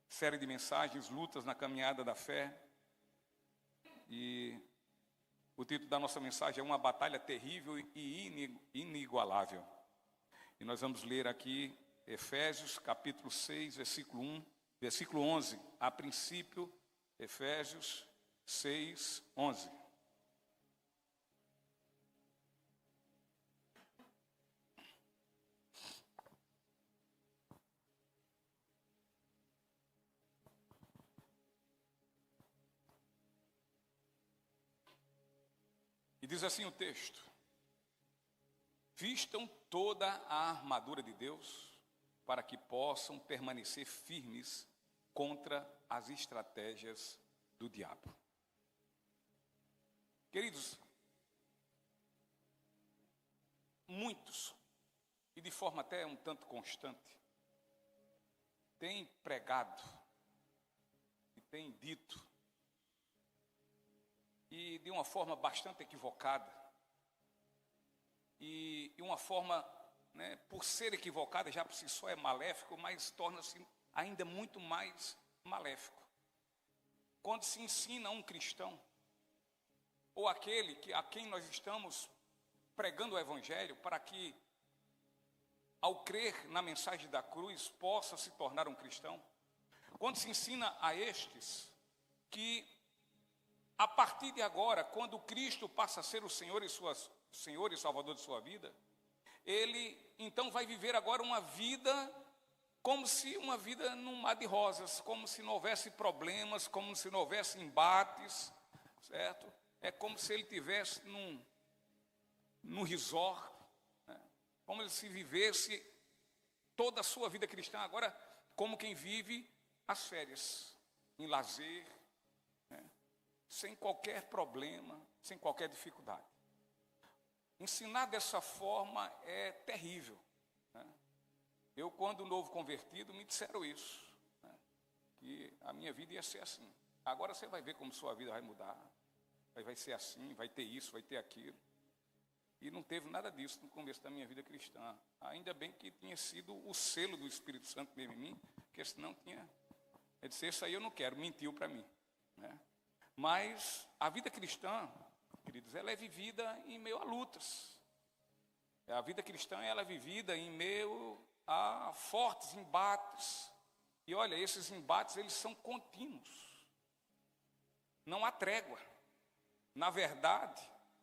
série de mensagens, lutas na caminhada da fé. E o título da nossa mensagem é Uma Batalha Terrível e Inigualável. E nós vamos ler aqui Efésios capítulo 6, versículo 11. A princípio, Efésios 6, 11. E diz assim o texto: vistam toda a armadura de Deus para que possam permanecer firmes contra as estratégias do diabo. Queridos, muitos, e de forma até um tanto constante, têm pregado e têm dito, e de uma forma bastante equivocada, e uma forma, por ser equivocada, já por si só é maléfico, mas torna-se ainda muito mais maléfico. Quando se ensina a um cristão, ou aquele a quem nós estamos pregando o Evangelho, para que, ao crer na mensagem da cruz, possa se tornar um cristão, quando se ensina a estes que, a partir de agora, quando Cristo passa a ser o Senhor e Salvador de sua vida, ele então vai viver agora uma vida como se uma vida num mar de rosas, como se não houvesse problemas, como se não houvesse embates, certo? É como se ele estivesse num resort, como se vivesse toda a sua vida cristã agora como quem vive as férias, em lazer, sem qualquer problema, sem qualquer dificuldade. Ensinar dessa forma é terrível. Eu, quando novo convertido, me disseram isso, que a minha vida ia ser assim. Agora você vai ver como sua vida vai mudar, vai ser assim, vai ter isso, vai ter aquilo. E não teve nada disso no começo da minha vida cristã. Ainda bem que tinha sido o selo do Espírito Santo mesmo em mim, porque senão tinha... Ele disse, isso aí eu não quero, mentiu para mim, Mas a vida cristã, queridos, ela é vivida em meio a lutas. A vida cristã ela é vivida em meio a fortes embates. E olha, esses embates eles são contínuos. Não há trégua. Na verdade,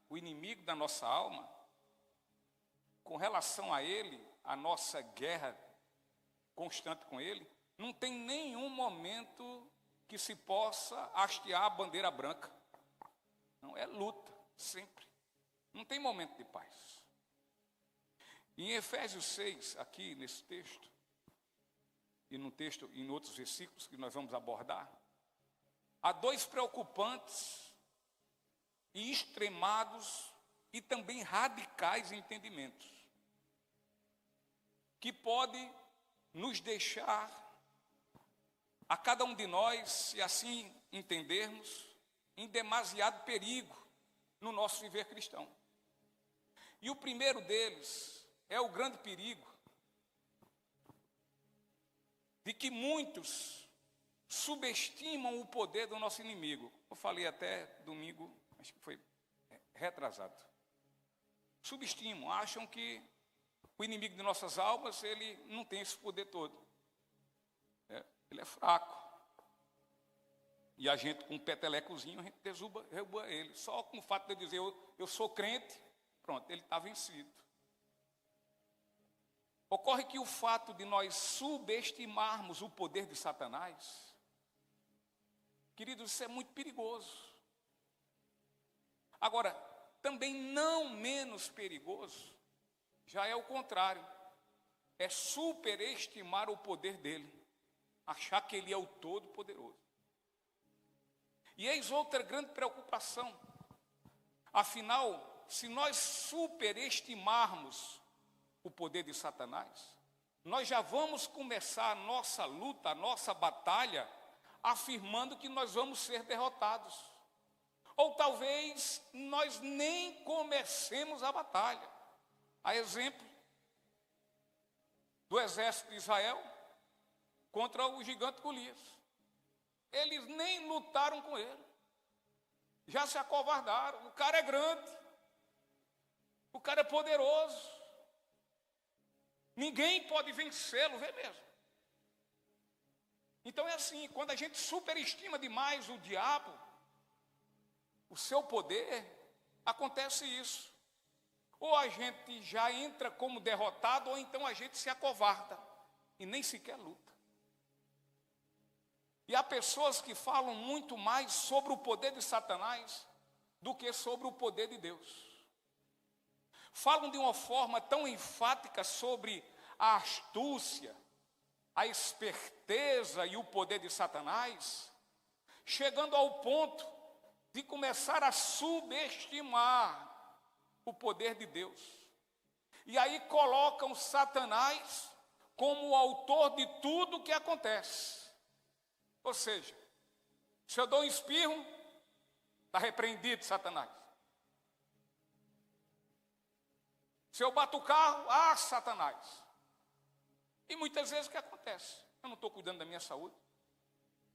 o inimigo da nossa alma, com relação a ele, a nossa guerra constante com ele, não tem nenhum momento que se possa hastear a bandeira branca. Não, é luta, sempre. Não tem momento de paz. Em Efésios 6, aqui nesse texto, e no texto, em outros versículos que nós vamos abordar, há dois preocupantes e extremados e também radicais entendimentos, que pode nos deixar, a cada um de nós, se assim entendermos, em demasiado perigo no nosso viver cristão. E o primeiro deles é o grande perigo de que muitos subestimam o poder do nosso inimigo. Eu falei até domingo, acho que foi retrasado. Subestimam, acham que o inimigo de nossas almas, ele não tem esse poder todo. Ele é fraco. E a gente, com um petelecozinho, a gente derruba ele. Só com o fato de eu dizer, eu sou crente, pronto, ele está vencido. Ocorre que o fato de nós subestimarmos o poder de Satanás, queridos, isso é muito perigoso. Agora, também não menos perigoso, já é o contrário, é superestimar o poder dele, achar que ele é o Todo-Poderoso. E eis outra grande preocupação, afinal, se nós superestimarmos o poder de Satanás, nós já vamos começar a nossa luta, a nossa batalha, afirmando que nós vamos ser derrotados. Ou talvez nós nem comecemos a batalha. A exemplo do exército de Israel, contra o gigante Golias. Eles nem lutaram com ele. Já se acovardaram. O cara é grande. O cara é poderoso. Ninguém pode vencê-lo, vê mesmo. Então é assim, quando a gente superestima demais o diabo, o seu poder, acontece isso. Ou a gente já entra como derrotado, ou então a gente se acovarda e nem sequer luta. E há pessoas que falam muito mais sobre o poder de Satanás do que sobre o poder de Deus. Falam de uma forma tão enfática sobre a astúcia, a esperteza e o poder de Satanás, chegando ao ponto de começar a subestimar o poder de Deus. E aí colocam Satanás como o autor de tudo o que acontece. Ou seja, se eu dou um espirro, está repreendido Satanás. Se eu bato o carro, Satanás. E muitas vezes o que acontece? Eu não estou cuidando da minha saúde.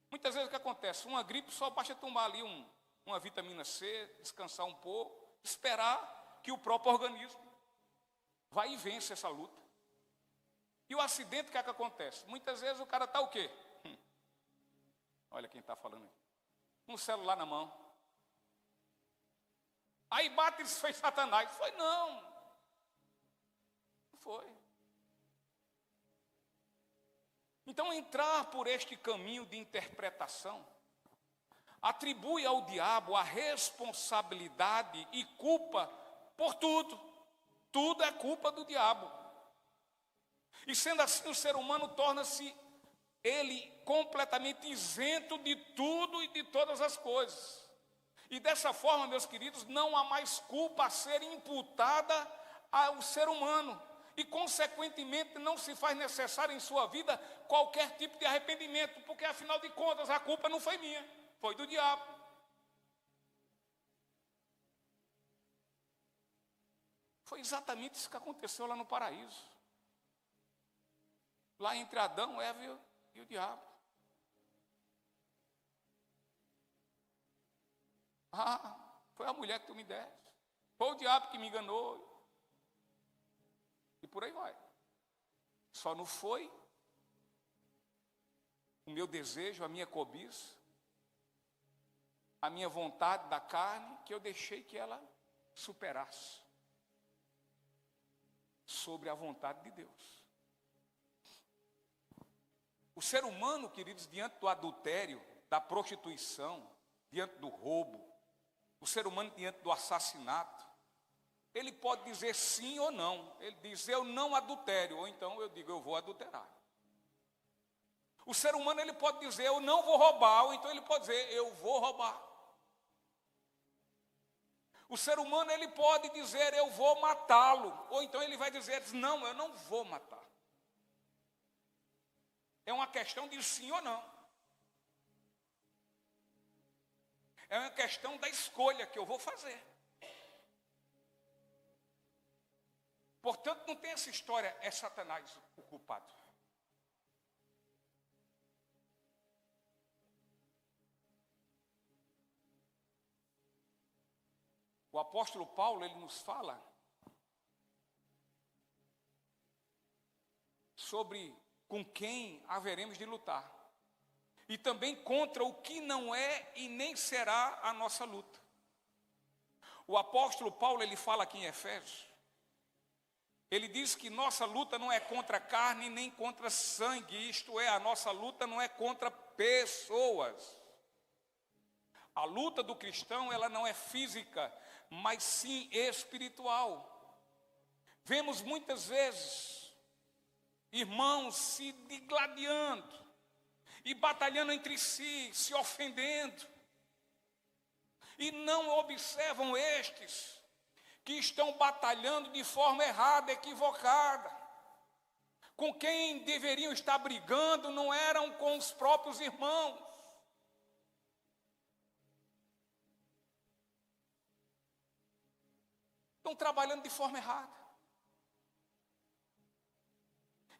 Muitas vezes o que acontece? Uma gripe só basta tomar ali uma vitamina C, descansar um pouco, esperar que o próprio organismo vai e vence essa luta. E o acidente, o que é que acontece? Muitas vezes o cara está o quê? Olha quem está falando aqui. Um celular na mão. Aí bate e foi Satanás. Foi não. Não foi. Então entrar por este caminho de interpretação atribui ao diabo a responsabilidade e culpa por tudo. Tudo é culpa do diabo. E sendo assim, o ser humano torna-se ele completamente isento de tudo e de todas as coisas. E dessa forma, meus queridos, não há mais culpa a ser imputada ao ser humano. E, consequentemente, não se faz necessário em sua vida qualquer tipo de arrependimento, porque, afinal de contas, a culpa não foi minha, foi do diabo. Foi exatamente isso que aconteceu lá no paraíso. Lá entre Adão, Eva e o diabo. Foi a mulher que tu me deste. Foi o diabo que me enganou. E por aí vai. Só não foi o meu desejo, a minha cobiça, a minha vontade da carne, que eu deixei que ela superasse sobre a vontade de Deus. O ser humano, queridos, diante do adultério, da prostituição, diante do roubo, o ser humano diante do assassinato, ele pode dizer sim ou não. Ele diz, eu não adultério, ou então eu digo, eu vou adulterar. O ser humano, ele pode dizer, eu não vou roubar, ou então ele pode dizer, eu vou roubar. O ser humano, ele pode dizer, eu vou matá-lo, ou então ele vai dizer, não, eu não vou matar. É uma questão de sim ou não. É uma questão da escolha que eu vou fazer. Portanto, não tem essa história, é Satanás o culpado. O apóstolo Paulo, ele nos fala sobre com quem haveremos de lutar. E também contra o que não é e nem será a nossa luta. O apóstolo Paulo, ele fala aqui em Efésios, ele diz que nossa luta não é contra carne nem contra sangue, isto é, a nossa luta não é contra pessoas. A luta do cristão, ela não é física, mas sim espiritual. Vemos muitas vezes irmãos se digladiando e batalhando entre si, se ofendendo, e não observam estes que estão batalhando de forma errada, equivocada. Com quem deveriam estar brigando não eram com os próprios irmãos. Estão trabalhando de forma errada.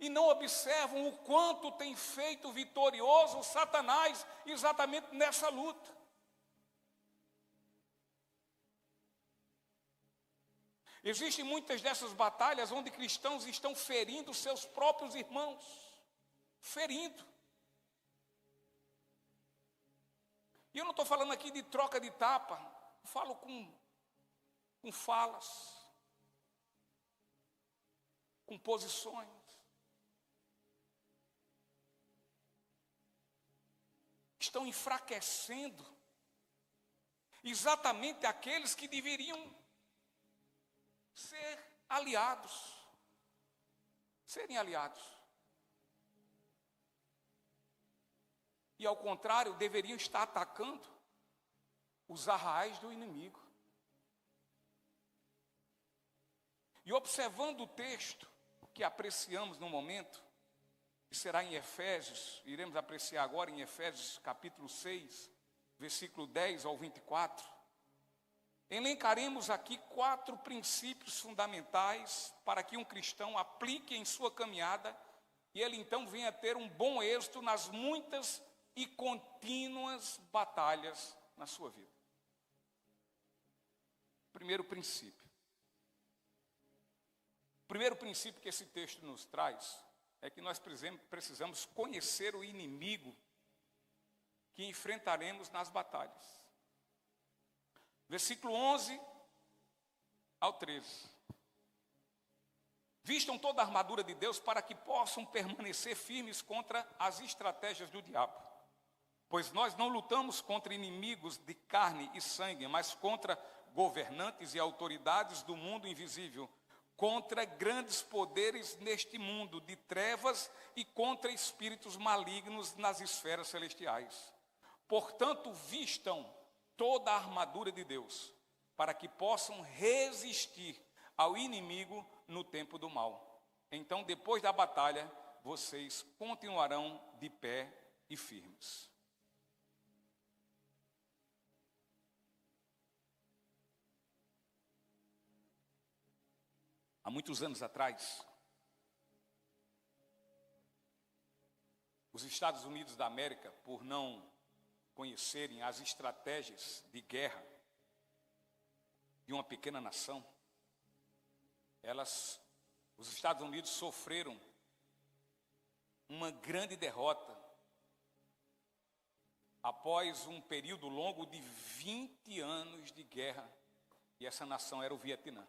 e não observam o quanto tem feito vitorioso Satanás exatamente nessa luta. Existem muitas dessas batalhas onde cristãos estão ferindo seus próprios irmãos. Ferindo. E eu não estou falando aqui de troca de tapa. Eu falo com falas. Com posições. Estão enfraquecendo exatamente aqueles que deveriam ser aliados, serem aliados. E ao contrário, deveriam estar atacando os arraiais do inimigo. E observando o texto que apreciamos no momento, que será em Efésios, iremos apreciar agora em Efésios capítulo 6, versículo 10 ao 24, elencaremos aqui 4 princípios fundamentais para que um cristão aplique em sua caminhada e ele então venha a ter um bom êxito nas muitas e contínuas batalhas na sua vida. Primeiro princípio. O primeiro princípio que esse texto nos traz é que nós precisamos conhecer o inimigo que enfrentaremos nas batalhas. Versículo 11 ao 13. Vistam toda a armadura de Deus para que possam permanecer firmes contra as estratégias do diabo. Pois nós não lutamos contra inimigos de carne e sangue, mas contra governantes e autoridades do mundo invisível, contra grandes poderes neste mundo de trevas e contra espíritos malignos nas esferas celestiais. Portanto, vistam toda a armadura de Deus, para que possam resistir ao inimigo no tempo do mal. Então, depois da batalha, vocês continuarão de pé e firmes. Há muitos anos atrás, os Estados Unidos da América, por não conhecerem as estratégias de guerra de uma pequena nação, os Estados Unidos sofreram uma grande derrota após um período longo de 20 anos de guerra, e essa nação era o Vietnã.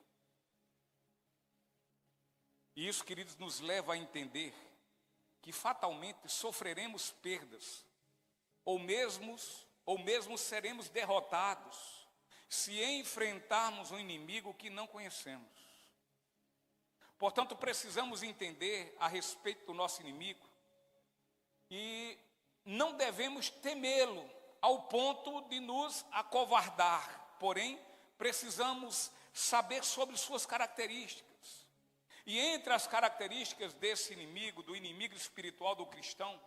E isso, queridos, nos leva a entender que fatalmente sofreremos perdas, ou mesmo seremos derrotados, se enfrentarmos um inimigo que não conhecemos. Portanto, precisamos entender a respeito do nosso inimigo e não devemos temê-lo ao ponto de nos acovardar. Porém, precisamos saber sobre suas características. E entre as características desse inimigo, do inimigo espiritual do cristão,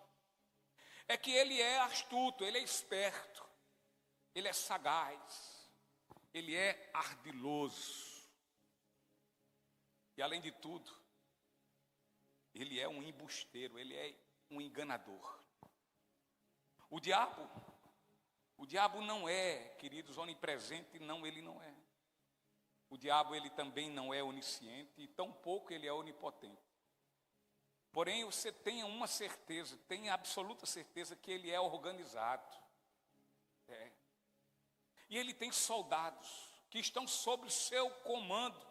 é que ele é astuto, ele é esperto, ele é sagaz, ele é ardiloso. E além de tudo, ele é um embusteiro, ele é um enganador. O diabo não é, queridos, onipresente, não, ele não é. O diabo, ele também não é onisciente e tampouco ele é onipotente. Porém, você tenha uma certeza, tenha absoluta certeza que ele é organizado. E ele tem soldados que estão sob seu comando.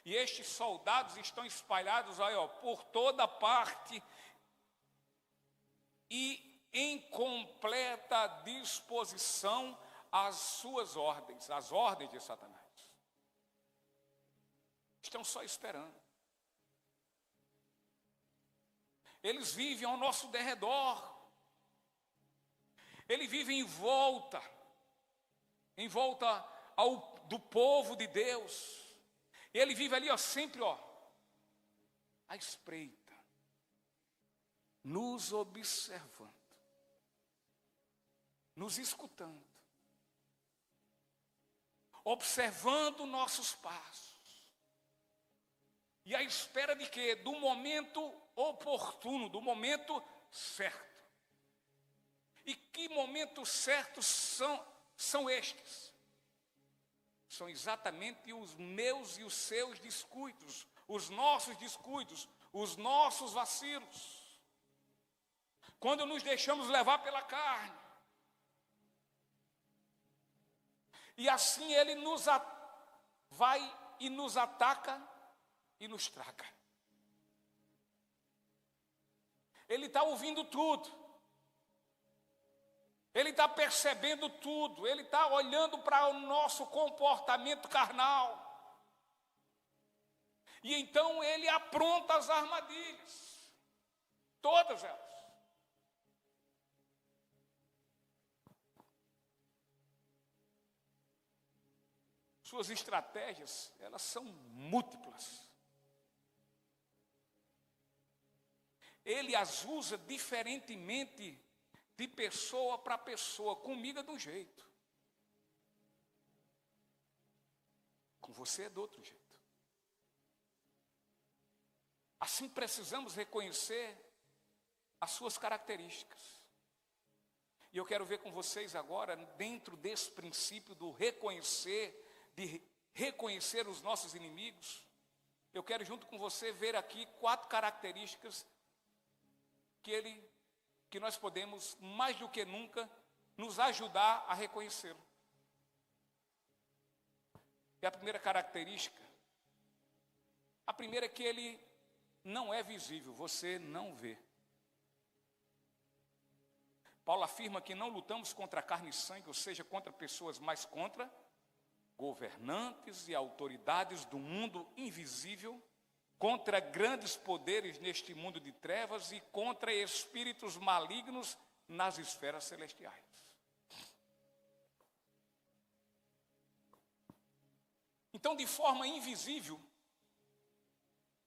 E estes soldados estão espalhados aí, por toda parte e em completa disposição às suas ordens, às ordens de Satanás. Estão só esperando. Eles vivem ao nosso derredor. Ele vive em volta do povo de Deus. Ele vive ali, sempre, à espreita, nos observando, nos escutando, observando nossos passos. E à espera de quê? Do momento oportuno, do momento certo. E que momentos certos são estes? São exatamente os meus e os seus descuidos, os nossos descuidos, os nossos vacilos. Quando nos deixamos levar pela carne. E assim ele vai e nos ataca e nos traga. Ele está ouvindo tudo. Ele está percebendo tudo. Ele está olhando para o nosso comportamento carnal. E então ele apronta as armadilhas. Todas elas. Suas estratégias, elas são múltiplas. Ele as usa diferentemente de pessoa para pessoa. Comigo é de um jeito. Com você é de outro jeito. Assim precisamos reconhecer as suas características. E eu quero ver com vocês agora, dentro desse princípio do de reconhecer os nossos inimigos, eu quero junto com você ver aqui 4 características que nós podemos, mais do que nunca, nos ajudar a reconhecê-lo. E a primeira característica, a primeira é que ele não é visível, você não vê. Paulo afirma que não lutamos contra carne e sangue, ou seja, contra pessoas, mas contra governantes e autoridades do mundo invisível, contra grandes poderes neste mundo de trevas e contra espíritos malignos nas esferas celestiais. Então, de forma invisível,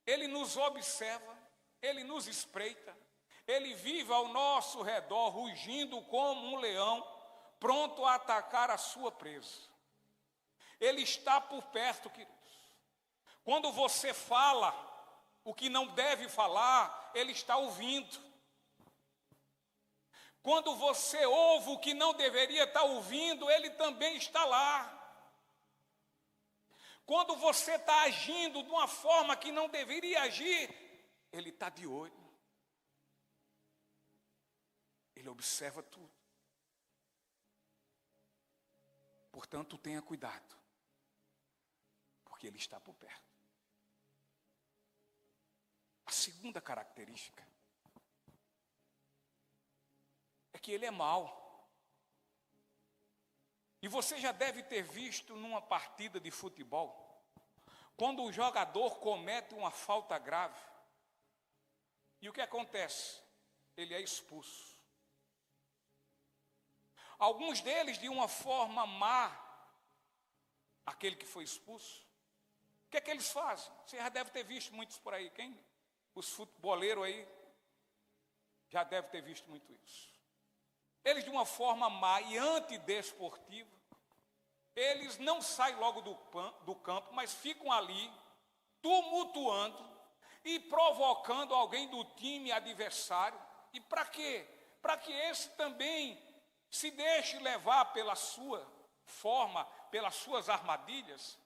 ele nos observa, ele nos espreita, ele vive ao nosso redor, rugindo como um leão, pronto a atacar a sua presa. Ele está por perto, queridos. Quando você fala o que não deve falar, ele está ouvindo. Quando você ouve o que não deveria estar ouvindo, ele também está lá. Quando você está agindo de uma forma que não deveria agir, ele está de olho. Ele observa tudo. Portanto, tenha cuidado. Porque ele está por perto. A segunda característica é que ele é mau. E você já deve ter visto numa partida de futebol, quando o jogador comete uma falta grave, e o que acontece? Ele é expulso. Alguns deles de uma forma má, aquele que foi expulso. O que é que eles fazem? Você já deve ter visto muitos por aí. Os futeboleiros aí já deve ter visto muito isso. Eles de uma forma má e antidesportiva, eles não saem logo do campo, mas ficam ali tumultuando e provocando alguém do time adversário. E para quê? Para que esse também se deixe levar pela sua forma, pelas suas armadilhas,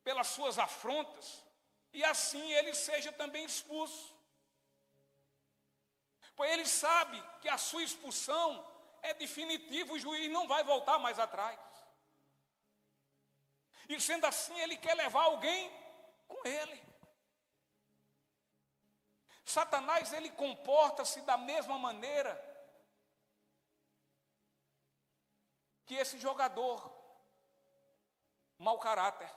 pelas suas afrontas, e assim ele seja também expulso. Pois ele sabe que a sua expulsão é definitiva, o juiz não vai voltar mais atrás. E sendo assim, ele quer levar alguém com ele. Satanás, ele comporta-se da mesma maneira que esse jogador, mau caráter.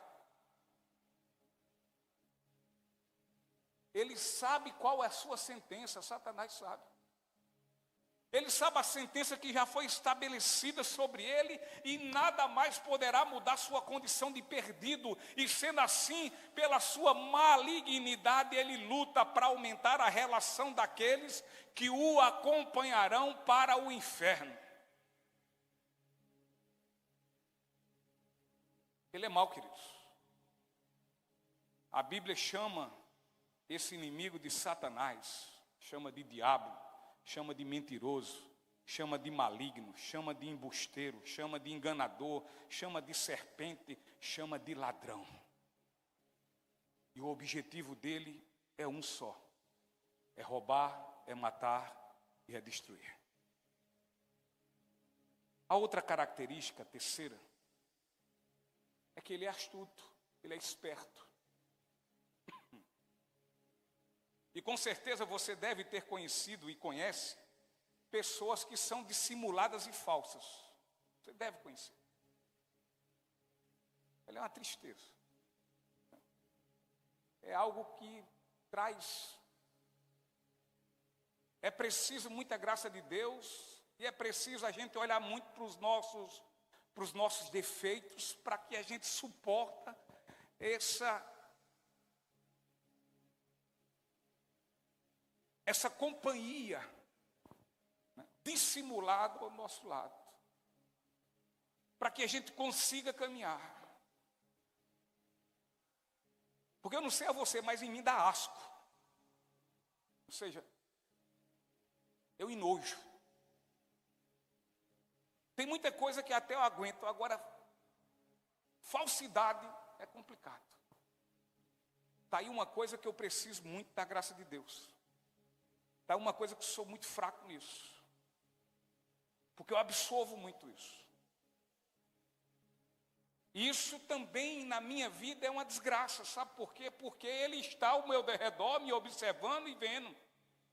Ele sabe qual é a sua sentença, Satanás sabe. Ele sabe a sentença que já foi estabelecida sobre ele e nada mais poderá mudar sua condição de perdido. E sendo assim, pela sua malignidade, ele luta para aumentar a relação daqueles que o acompanharão para o inferno. Ele é mau, queridos. A Bíblia chama esse inimigo de Satanás, chama de diabo, chama de mentiroso, chama de maligno, chama de embusteiro, chama de enganador, chama de serpente, chama de ladrão. E o objetivo dele é um só: é roubar, é matar e é destruir. A outra característica, a terceira, é que ele é astuto, ele é esperto. E com certeza você deve ter conhecido e conhece pessoas que são dissimuladas e falsas. Você deve conhecer. Ela é uma tristeza. É algo que traz. É preciso muita graça de Deus e é preciso a gente olhar muito para os nossos defeitos, para que a gente suporta essa companhia, né, dissimulada ao nosso lado, para que a gente consiga caminhar. Porque eu não sei a você, mas em mim dá asco. Ou seja, eu enojo. Tem muita coisa que até eu aguento, agora falsidade é complicado. Está aí uma coisa que eu preciso muito da graça de Deus. Está uma coisa que eu sou muito fraco nisso. Porque eu absorvo muito isso. Isso também na minha vida é uma desgraça, sabe por quê? Porque ele está ao meu redor, me observando e vendo.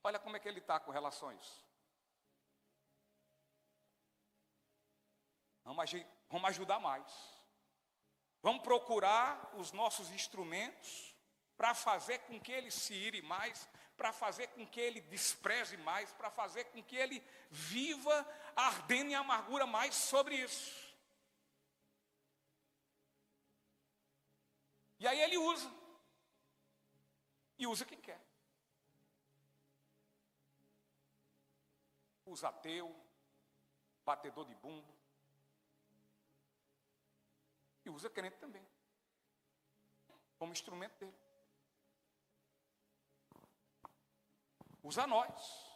Olha como é que ele está com relação a isso. Vamos ajudar mais. Vamos procurar os nossos instrumentos para fazer com que ele se ire mais, para fazer com que ele despreze mais, para fazer com que ele viva ardendo em amargura mais sobre isso. E aí ele usa. E usa quem quer. Usa ateu, batedor de bumbo. E usa crente também. Como instrumento dele. Usa nós.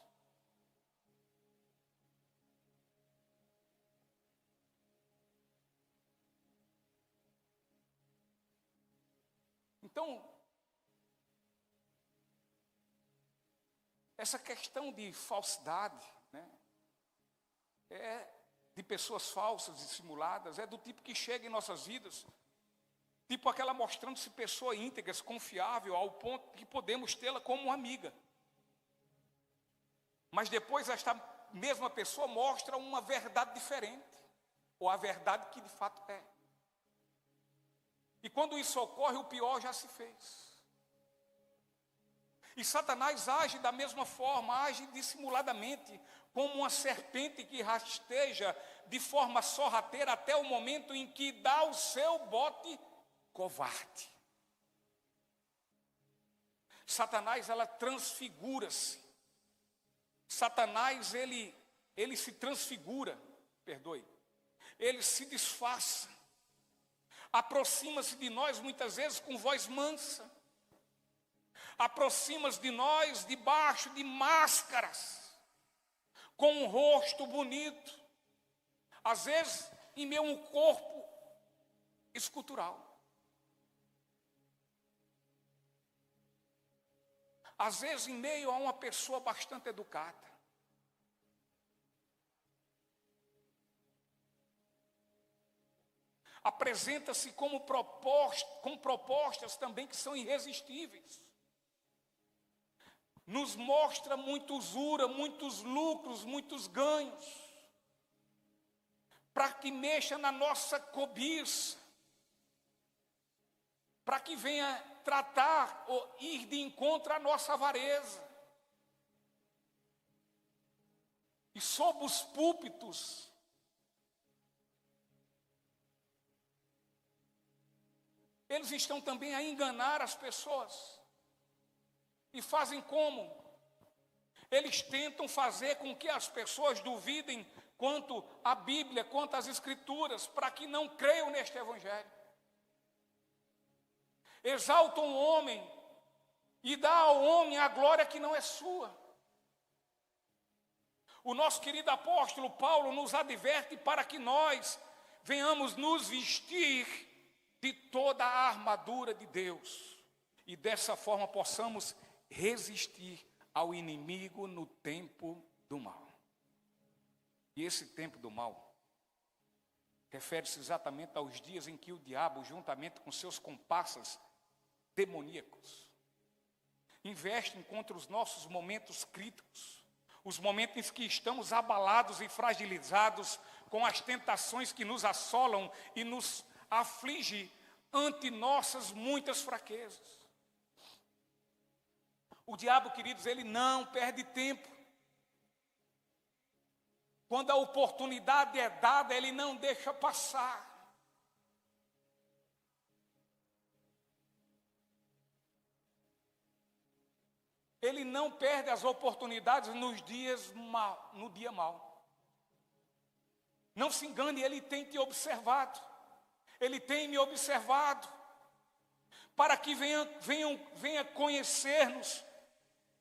Então, essa questão de falsidade, né, de pessoas falsas, dissimuladas, é do tipo que chega em nossas vidas, tipo aquela mostrando-se pessoa íntegra, confiável, ao ponto que podemos tê-la como uma amiga. Mas depois esta mesma pessoa mostra uma verdade diferente, ou a verdade que de fato é. E quando isso ocorre, o pior já se fez. E Satanás age da mesma forma, age dissimuladamente, como uma serpente que rasteja de forma sorrateira até o momento em que dá o seu bote covarde. Satanás, ela transfigura-se. Satanás, ele se transfigura, perdoe, ele se disfarça, aproxima-se de nós muitas vezes com voz mansa, aproxima-se de nós debaixo de máscaras, com um rosto bonito, às vezes em meio a um corpo escultural. Às vezes em meio a uma pessoa bastante educada. Apresenta-se com propostas também que são irresistíveis. Nos mostra muita usura, muitos lucros, muitos ganhos, para que mexa na nossa cobiça, para que venha tratar ou ir de encontro à nossa avareza. E sob os púlpitos, eles estão também a enganar as pessoas. E fazem como? Eles tentam fazer com que as pessoas duvidem quanto à Bíblia, quanto às Escrituras, para que não creiam neste Evangelho. exaltam o homem e dá ao homem a glória que não é sua. O nosso querido apóstolo Paulo nos adverte para que nós venhamos nos vestir de toda a armadura de Deus e dessa forma possamos resistir ao inimigo no tempo do mal. E esse tempo do mal refere-se exatamente aos dias em que o diabo, juntamente com seus comparsas demoníacos, investem contra os nossos momentos críticos, os momentos em que estamos abalados e fragilizados com as tentações que nos assolam e nos afligem ante nossas muitas fraquezas. O diabo, queridos, ele não perde tempo. Quando a oportunidade é dada, ele não deixa passar. Ele não perde as oportunidades no dia mau. Não se engane, ele tem te observado. Ele tem me observado. Para que venha conhecer-nos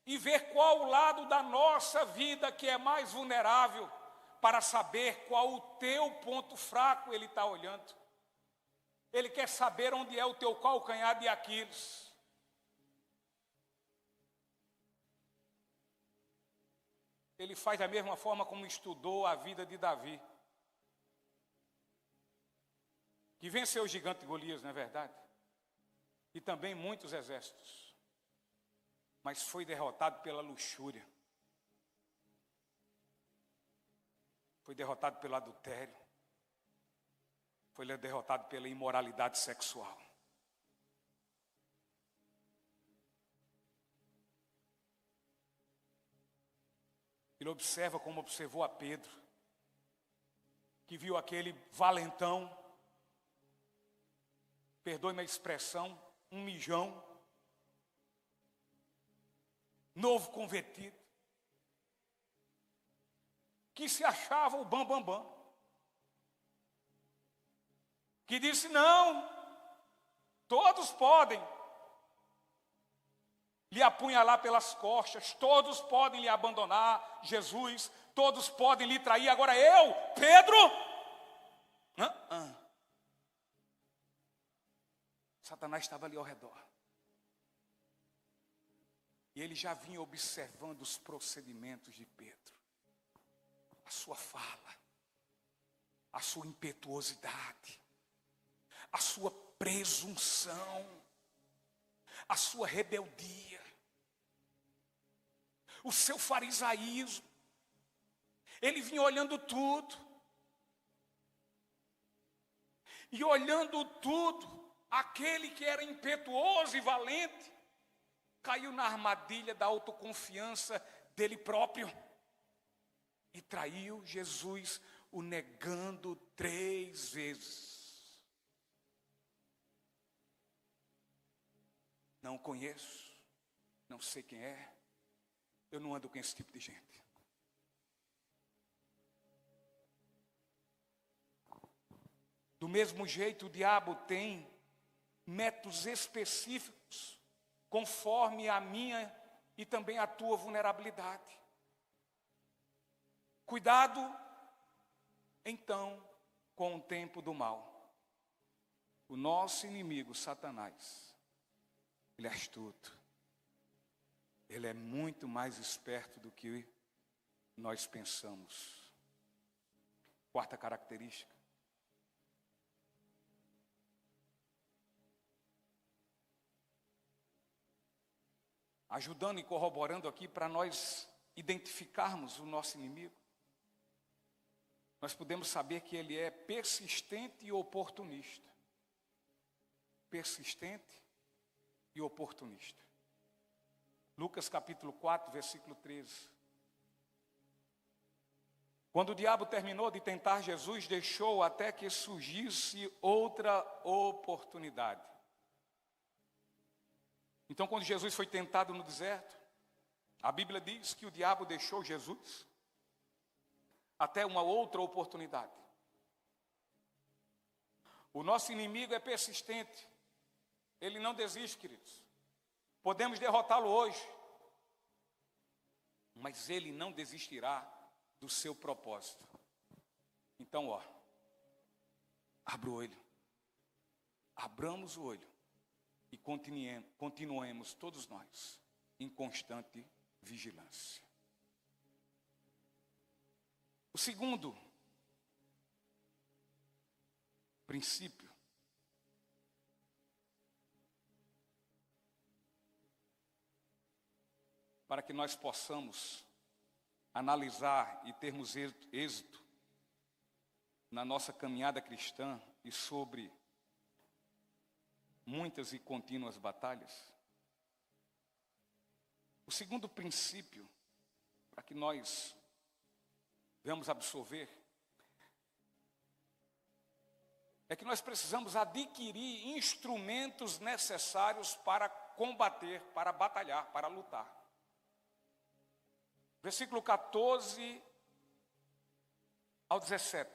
e ver qual o lado da nossa vida que é mais vulnerável, para saber qual o teu ponto fraco ele está olhando. Ele quer saber onde é o teu calcanhar de Aquiles. Ele faz da mesma forma como estudou a vida de Davi, que venceu o gigante Golias, não é verdade? E também muitos exércitos, mas foi derrotado pela luxúria, foi derrotado pelo adultério, foi derrotado pela imoralidade sexual. Ele observa como observou a Pedro, que viu aquele valentão, perdoe-me a expressão, um mijão, novo convertido, que se achava o bambambam, que disse: não, todos podem lhe apunhalar pelas costas, todos podem lhe abandonar, Jesus, todos podem lhe trair, agora eu, Pedro, Satanás estava ali ao redor, e ele já vinha observando os procedimentos de Pedro, a sua fala, a sua impetuosidade, a sua presunção, a sua rebeldia, o seu farisaísmo. Ele vinha olhando tudo. E olhando tudo, aquele que era impetuoso e valente, caiu na armadilha da autoconfiança dele próprio. E traiu Jesus, o negando 3 vezes. Não conheço, não sei quem é, eu não ando com esse tipo de gente. Do mesmo jeito, o diabo tem métodos específicos, conforme a minha e também a tua vulnerabilidade. Cuidado, então, com o tempo do mal. O nosso inimigo, Satanás, ele é astuto. Ele é muito mais esperto do que nós pensamos. 4ª característica. Ajudando e corroborando aqui para nós identificarmos o nosso inimigo. Nós podemos saber que ele é persistente e oportunista. Persistente e oportunista. Lucas capítulo 4, versículo 13. Quando o diabo terminou de tentar Jesus, deixou até que surgisse outra oportunidade. Então, quando Jesus foi tentado no deserto, a Bíblia diz que o diabo deixou Jesus até uma outra oportunidade. O nosso inimigo é persistente. Ele não desiste, queridos. Podemos derrotá-lo hoje, mas ele não desistirá do seu propósito. Então, abra o olho, abramos o olho e continuemos todos nós em constante vigilância. O segundo princípio para que nós possamos analisar e termos êxito na nossa caminhada cristã e sobre muitas e contínuas batalhas. O segundo princípio para que nós vamos absorver é que nós precisamos adquirir instrumentos necessários para combater, para batalhar, para lutar. Versículo 14 ao 17.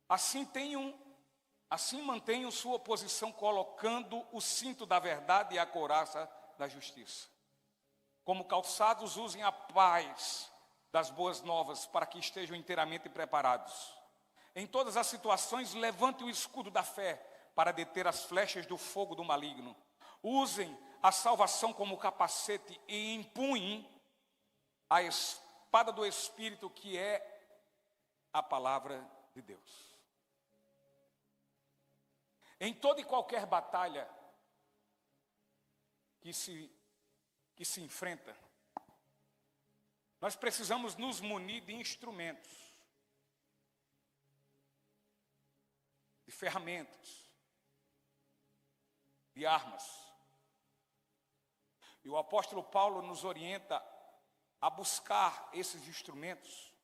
Assim mantenham sua posição, colocando o cinto da verdade e a couraça da justiça. Como calçados, usem a paz das boas novas, para que estejam inteiramente preparados. Em todas as situações, levante o escudo da fé, para deter as flechas do fogo do maligno. Usem a salvação como capacete e empunhem a espada do Espírito, que é a palavra de Deus. Em toda e qualquer batalha que se enfrenta, nós precisamos nos munir de instrumentos, de ferramentas, de armas. E o apóstolo Paulo nos orienta a buscar esses instrumentos,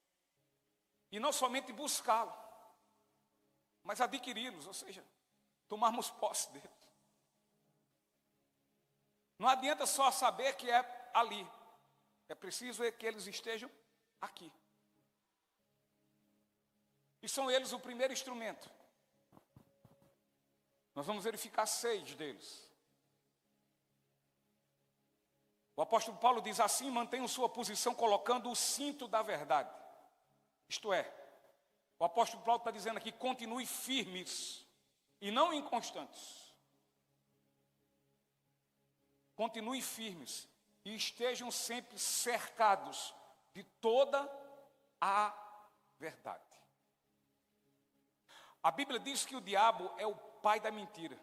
e não somente buscá-los, mas adquiri-los, ou seja, tomarmos posse deles. Não adianta só saber que é ali, é preciso que eles estejam aqui. E são eles o primeiro instrumento. Nós vamos verificar 6 deles. O apóstolo Paulo diz assim: mantenham sua posição colocando o cinto da verdade. Isto é, o apóstolo Paulo está dizendo aqui: continue firmes e não inconstantes. Continue firmes e estejam sempre cercados de toda a verdade. A Bíblia diz que o diabo é o pai da mentira.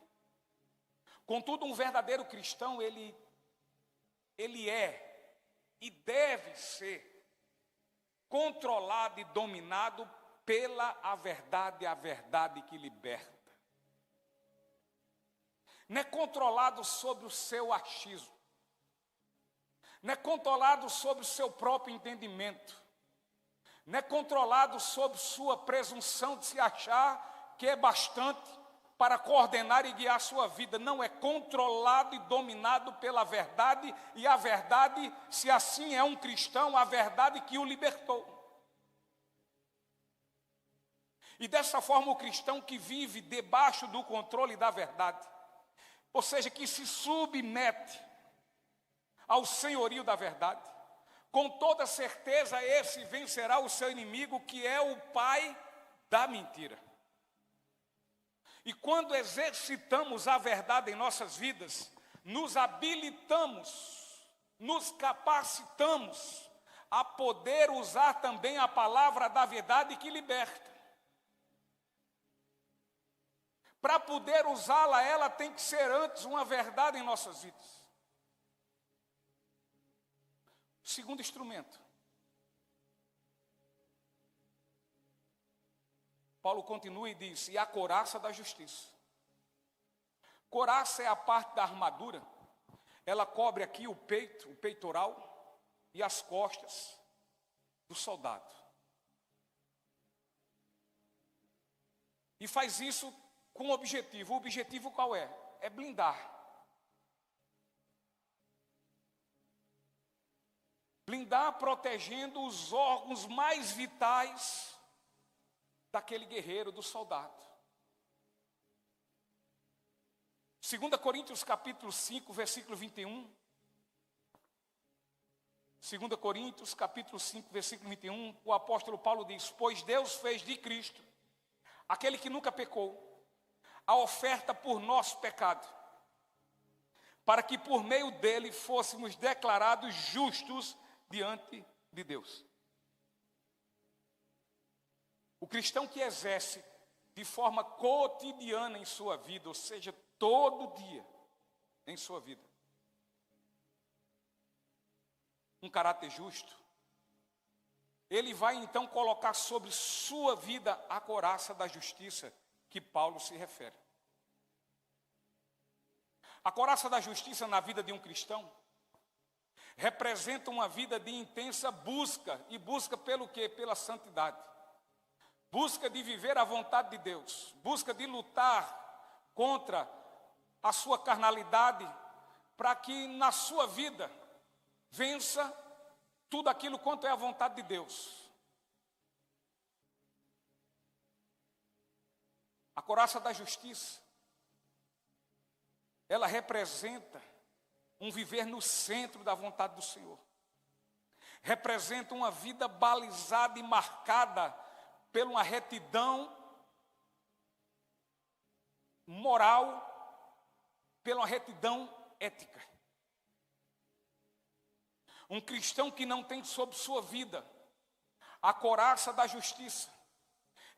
Contudo, um verdadeiro cristão, ele é e deve ser controlado e dominado pela a verdade que liberta. Não é controlado sobre o seu achismo, não é controlado sobre o seu próprio entendimento, não é controlado sobre sua presunção de se achar que é bastante para coordenar e guiar a sua vida. Não, é controlado e dominado pela verdade, e a verdade, se assim é um cristão, a verdade que o libertou. E dessa forma o cristão que vive debaixo do controle da verdade, ou seja, que se submete ao senhorio da verdade, com toda certeza esse vencerá o seu inimigo, que é o pai da mentira. E quando exercitamos a verdade em nossas vidas, nos habilitamos, nos capacitamos a poder usar também a palavra da verdade que liberta. Para poder usá-la, ela tem que ser antes uma verdade em nossas vidas. Segundo instrumento. Paulo continua e diz: e a couraça da justiça. Couraça é a parte da armadura. Ela cobre aqui o peito, o peitoral e as costas do soldado. E faz isso com objetivo. O objetivo qual é? É blindar. Blindar protegendo os órgãos mais vitais daquele guerreiro, do soldado. 2 Coríntios capítulo 5, versículo 21. 2 Coríntios capítulo 5, versículo 21, o apóstolo Paulo diz: pois Deus fez de Cristo, aquele que nunca pecou, a oferta por nosso pecado, para que por meio dele fôssemos declarados justos diante de Deus. O cristão que exerce de forma cotidiana em sua vida, ou seja, todo dia em sua vida, um caráter justo, ele vai então colocar sobre sua vida a couraça da justiça que Paulo se refere. A couraça da justiça na vida de um cristão representa uma vida de intensa busca, e busca pelo quê? Pela santidade. Busca de viver a vontade de Deus, busca de lutar contra a sua carnalidade, para que na sua vida vença tudo aquilo quanto é a vontade de Deus. A couraça da justiça, ela representa um viver no centro da vontade do Senhor. Representa uma vida balizada e marcada por uma retidão moral, pela retidão ética. Um cristão que não tem sob sua vida a couraça da justiça,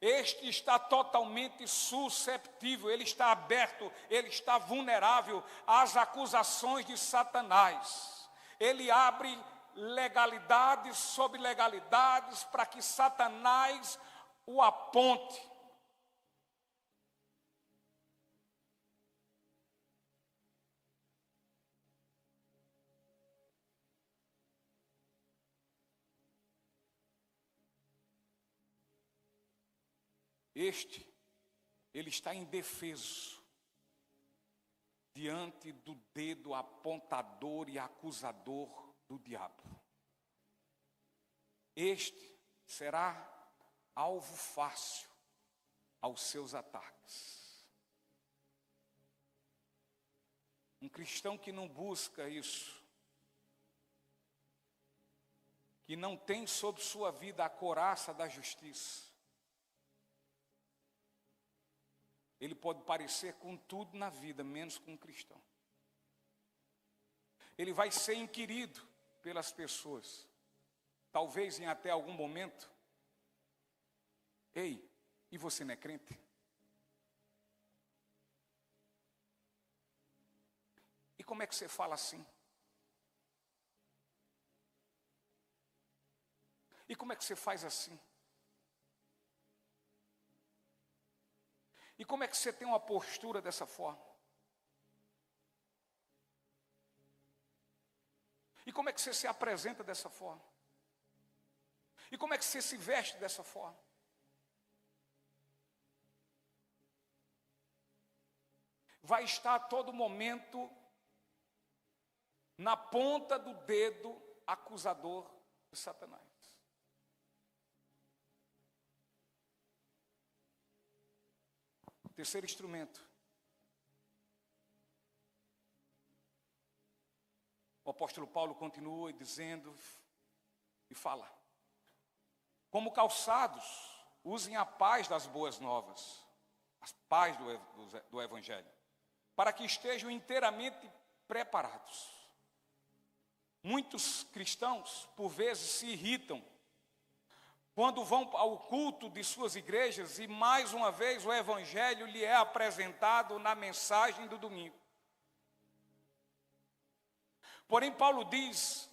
este está totalmente susceptível, ele está aberto, ele está vulnerável às acusações de Satanás. Ele abre legalidades sobre legalidades para que Satanás o aponte. Ele está indefeso diante do dedo apontador e acusador do diabo. Este será alvo fácil aos seus ataques. Um cristão que não busca isso, que não tem sob sua vida a couraça da justiça, ele pode parecer com tudo na vida, menos com um cristão. Ele vai ser inquirido pelas pessoas, talvez em até algum momento: ei, e você não é crente? E como é que você fala assim? E como é que você faz assim? E como é que você tem uma postura dessa forma? E como é que você se apresenta dessa forma? E como é que você se veste dessa forma? Vai estar a todo momento na ponta do dedo acusador de Satanás. Terceiro instrumento. O apóstolo Paulo continua dizendo e fala: como calçados, usem a paz das boas novas, a paz do Evangelho, para que estejam inteiramente preparados. Muitos cristãos, por vezes, se irritam quando vão ao culto de suas igrejas e mais uma vez o Evangelho lhe é apresentado na mensagem do domingo. Porém, Paulo diz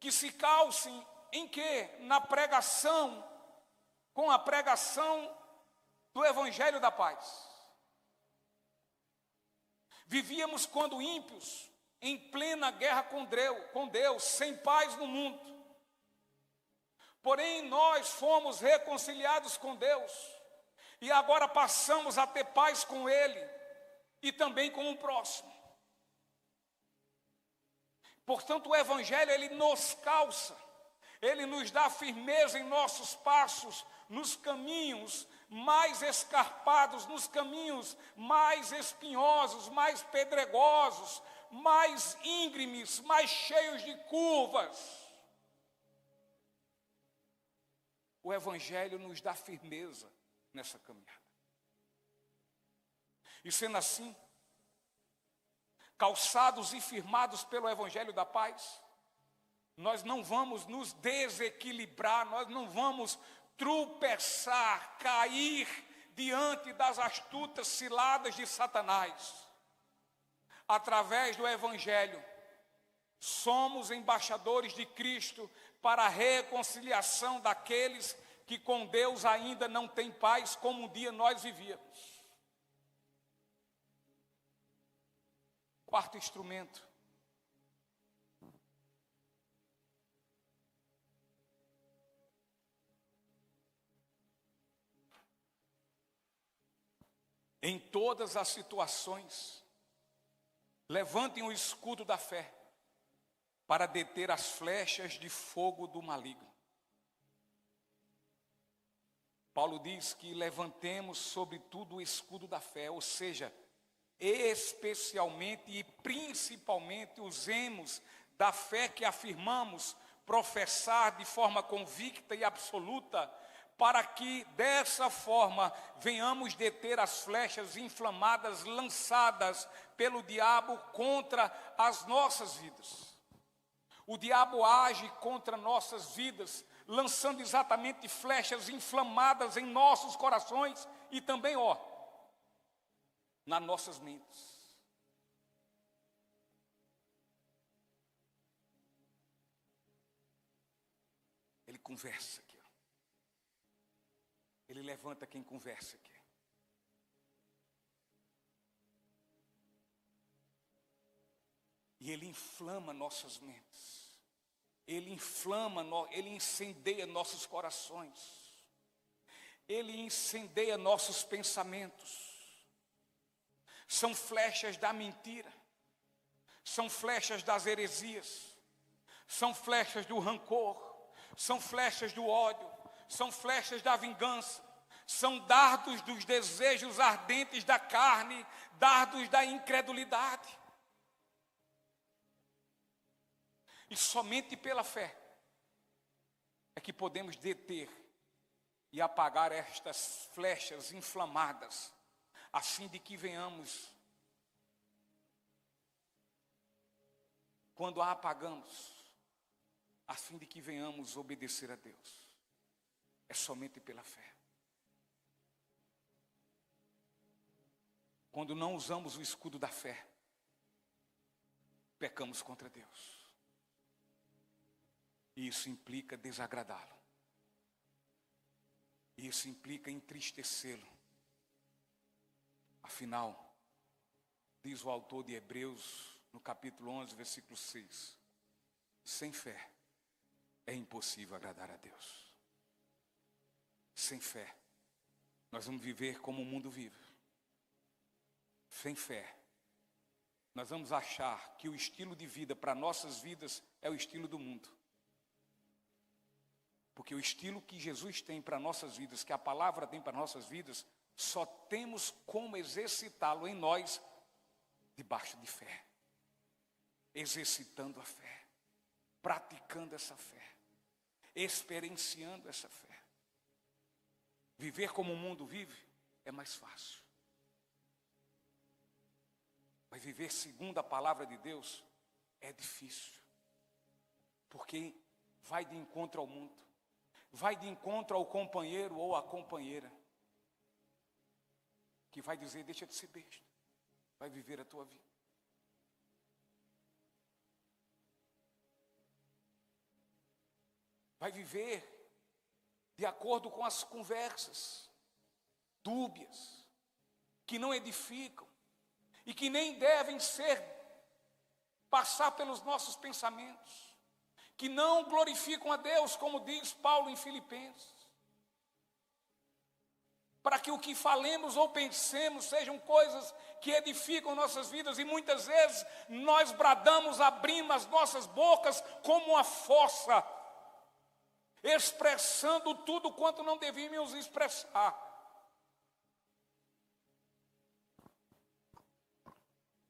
que se calcem em quê? Na pregação, com a pregação do Evangelho da paz. Vivíamos quando ímpios, em plena guerra com Deus, sem paz no mundo. Porém, nós fomos reconciliados com Deus e agora passamos a ter paz com Ele e também com o próximo. Portanto, o Evangelho, ele nos calça, ele nos dá firmeza em nossos passos, nos caminhos mais escarpados, nos caminhos mais espinhosos, mais pedregosos, mais íngremes, mais cheios de curvas. O Evangelho nos dá firmeza nessa caminhada. E sendo assim, calçados e firmados pelo Evangelho da paz, nós não vamos nos desequilibrar, nós não vamos tropeçar, cair diante das astutas ciladas de Satanás. Através do Evangelho, somos embaixadores de Cristo para a reconciliação daqueles que com Deus ainda não têm paz, como um dia nós vivíamos. Quarto instrumento. Em todas as situações, levantem o escudo da fé para deter as flechas de fogo do maligno. Paulo diz que levantemos sobretudo o escudo da fé, ou seja, especialmente e principalmente usemos da fé que afirmamos professar de forma convicta e absoluta, para que dessa forma venhamos deter as flechas inflamadas lançadas pelo diabo contra as nossas vidas. O diabo age contra nossas vidas, lançando exatamente flechas inflamadas em nossos corações e também, nas nossas mentes. Ele conversa aqui, Ele levanta quem conversa aqui. E ele inflama nossas mentes. Ele inflama, ele incendeia nossos corações. Ele incendeia nossos pensamentos. São flechas da mentira. São flechas das heresias. São flechas do rancor. São flechas do ódio. São flechas da vingança. São dardos dos desejos ardentes da carne, dardos da incredulidade. E somente pela fé é que podemos deter e apagar estas flechas inflamadas, assim de que venhamos, quando a apagamos, a fim de que venhamos obedecer a Deus. É somente pela fé. Quando não usamos o escudo da fé, pecamos contra Deus. E isso implica desagradá-lo. Isso implica entristecê-lo. Afinal, diz o autor de Hebreus, no capítulo 11, versículo 6, sem fé é impossível agradar a Deus. Sem fé, nós vamos viver como o mundo vive. Sem fé, nós vamos achar que o estilo de vida para nossas vidas é o estilo do mundo. Porque o estilo que Jesus tem para nossas vidas, que a palavra tem para nossas vidas, só temos como exercitá-lo em nós, debaixo de fé. Exercitando a fé, praticando essa fé, experienciando essa fé. Viver como o mundo vive é mais fácil. Mas viver segundo a palavra de Deus é difícil. Porque vai de encontro ao mundo. Vai de encontro ao companheiro ou à companheira, que vai dizer, deixa de ser besta, vai viver a tua vida. Vai viver de acordo com as conversas dúbias, que não edificam, e que nem devem passar pelos nossos pensamentos, que não glorificam a Deus, como diz Paulo em Filipenses. Para que o que falemos ou pensemos sejam coisas que edificam nossas vidas, e muitas vezes nós bradamos, abrimos as nossas bocas como uma fossa, expressando tudo quanto não devíamos expressar.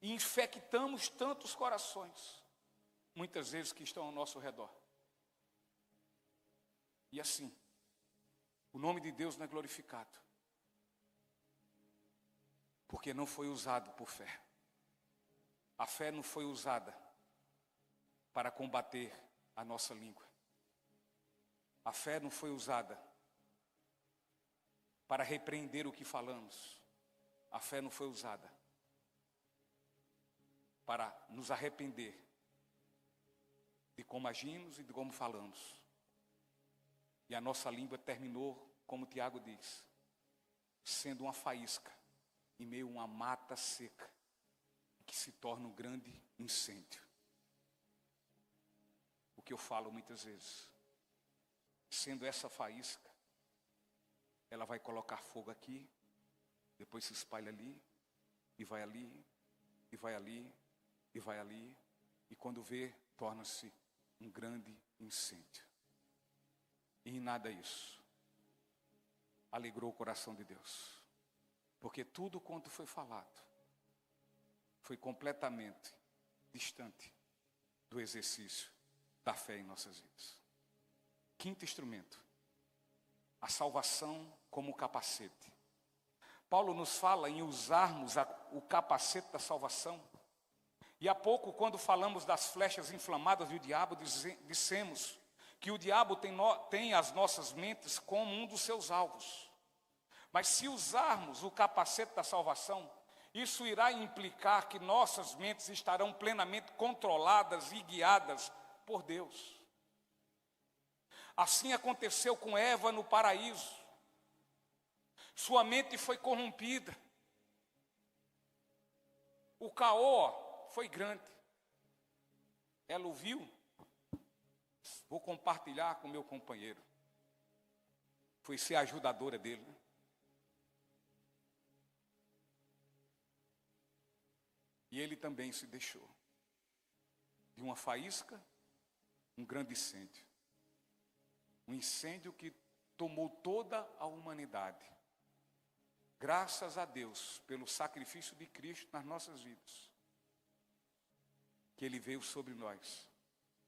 e infectamos tantos corações, muitas vezes que estão ao nosso redor. E assim, o nome de Deus não é glorificado, porque não foi usado por fé. A fé não foi usada para combater a nossa língua. A fé não foi usada para repreender o que falamos. A fé não foi usada para nos arrepender de como agimos e de como falamos. E a nossa língua terminou, como Tiago diz, sendo uma faísca em meio a uma mata seca, que se torna um grande incêndio. O que eu falo muitas vezes, sendo essa faísca, ela vai colocar fogo aqui, depois se espalha ali, e vai ali, e vai ali, e vai ali, e quando vê, torna-se um grande incêndio. E em nada isso alegrou o coração de Deus, porque tudo quanto foi falado foi completamente distante do exercício da fé em nossas vidas. Quinto instrumento, a salvação como capacete. Paulo nos fala em usarmos o capacete da salvação. E há pouco, quando falamos das flechas inflamadas do diabo, dissemos que o diabo tem as nossas mentes como um dos seus alvos. Mas se usarmos o capacete da salvação, isso irá implicar que nossas mentes estarão plenamente controladas e guiadas por Deus. Assim aconteceu com Eva no paraíso. Sua mente foi corrompida. O caô foi grande. Ela ouviu. Vou compartilhar com meu companheiro. Foi ser a ajudadora dele. E ele também se deixou. De uma faísca, um grande incêndio. Um incêndio que tomou toda a humanidade. Graças a Deus pelo sacrifício de Cristo nas nossas vidas. Que Ele veio sobre nós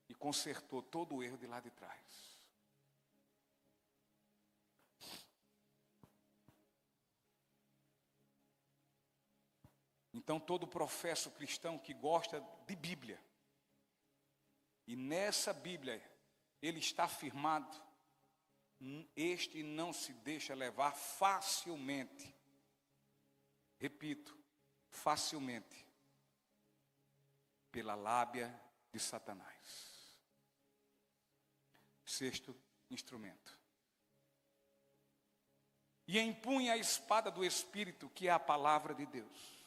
e consertou todo o erro de lá de trás. Então todo professo cristão que gosta de Bíblia, e nessa Bíblia ele está firmado, este não se deixa levar facilmente, repito, facilmente, pela lábia de Satanás. Sexto instrumento. E empunha a espada do Espírito, que é a palavra de Deus.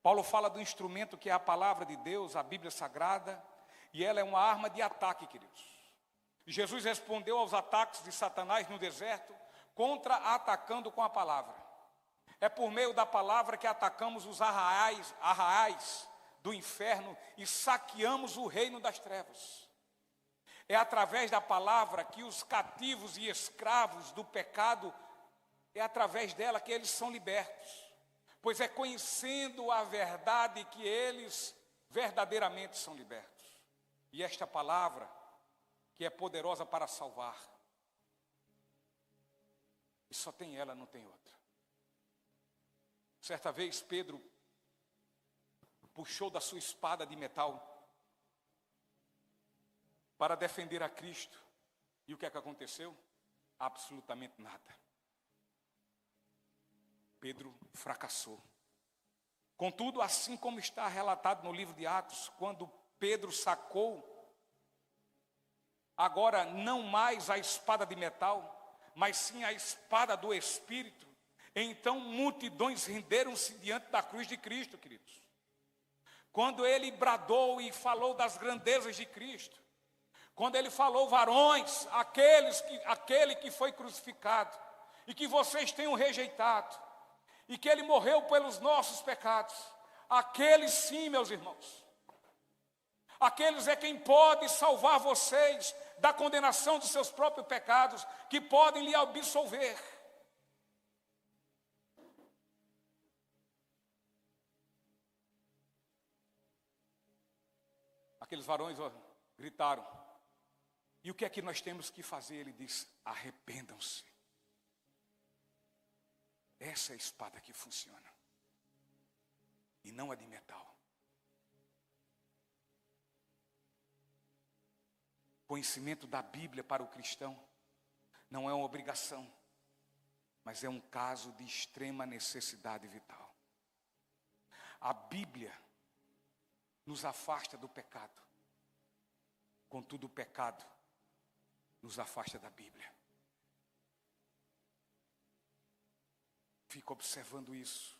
Paulo fala do instrumento que é a palavra de Deus, a Bíblia Sagrada, e ela é uma arma de ataque, queridos. Jesus respondeu aos ataques de Satanás no deserto, contra-atacando com a palavra. É por meio da palavra que atacamos os arraiais do inferno e saqueamos o reino das trevas. É através da palavra que os cativos e escravos do pecado, é através dela que eles são libertos. Pois é conhecendo a verdade que eles verdadeiramente são libertos. E esta palavra, que é poderosa para salvar, e só tem ela, não tem outra. Certa vez Pedro puxou da sua espada de metal para defender a Cristo. E o que é que aconteceu? Absolutamente nada. Pedro fracassou. Contudo, assim como está relatado no livro de Atos, quando Pedro sacou, agora não mais a espada de metal, mas sim a espada do Espírito, então multidões renderam-se diante da cruz de Cristo, queridos. Quando ele bradou e falou das grandezas de Cristo, quando ele falou, varões, aquele que foi crucificado, e que vocês tenham rejeitado, e que ele morreu pelos nossos pecados, aqueles sim, meus irmãos, aqueles é quem pode salvar vocês da condenação dos seus próprios pecados, que podem lhe absolver. Aqueles varões gritaram. E o que é que nós temos que fazer? Ele diz: arrependam-se. Essa é a espada que funciona. E não a de metal. Conhecimento da Bíblia para o cristão não é uma obrigação, mas é um caso de extrema necessidade vital. A Bíblia nos afasta do pecado. Contudo, o pecado nos afasta da Bíblia. Fica observando isso.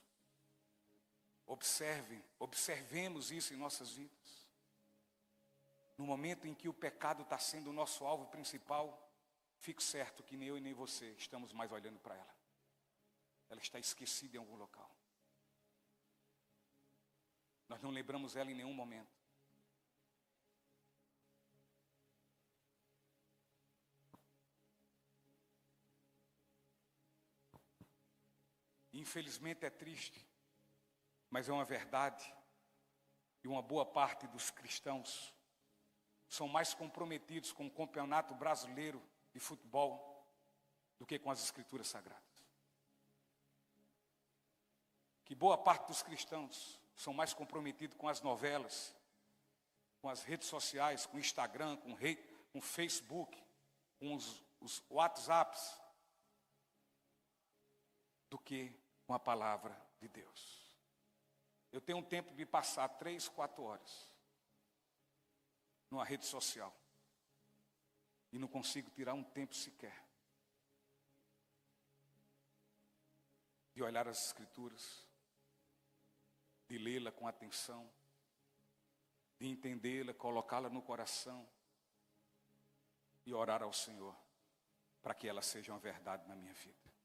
Observemos isso em nossas vidas. No momento em que o pecado está sendo o nosso alvo principal, fique certo que nem eu e nem você estamos mais olhando para ela. Ela está esquecida em algum local. Nós não lembramos ela em nenhum momento. Infelizmente é triste, mas é uma verdade. E uma boa parte dos cristãos são mais comprometidos com o campeonato brasileiro de futebol do que com as escrituras sagradas. Que boa parte dos cristãos são mais comprometidos com as novelas, com as redes sociais, com o Instagram, com o Facebook, com os WhatsApps, do que com a palavra de Deus. Eu tenho um tempo de passar 3, 4 horas numa rede social e não consigo tirar um tempo sequer de olhar as escrituras, de lê-la com atenção, de entendê-la, colocá-la no coração e orar ao Senhor para que ela seja uma verdade na minha vida.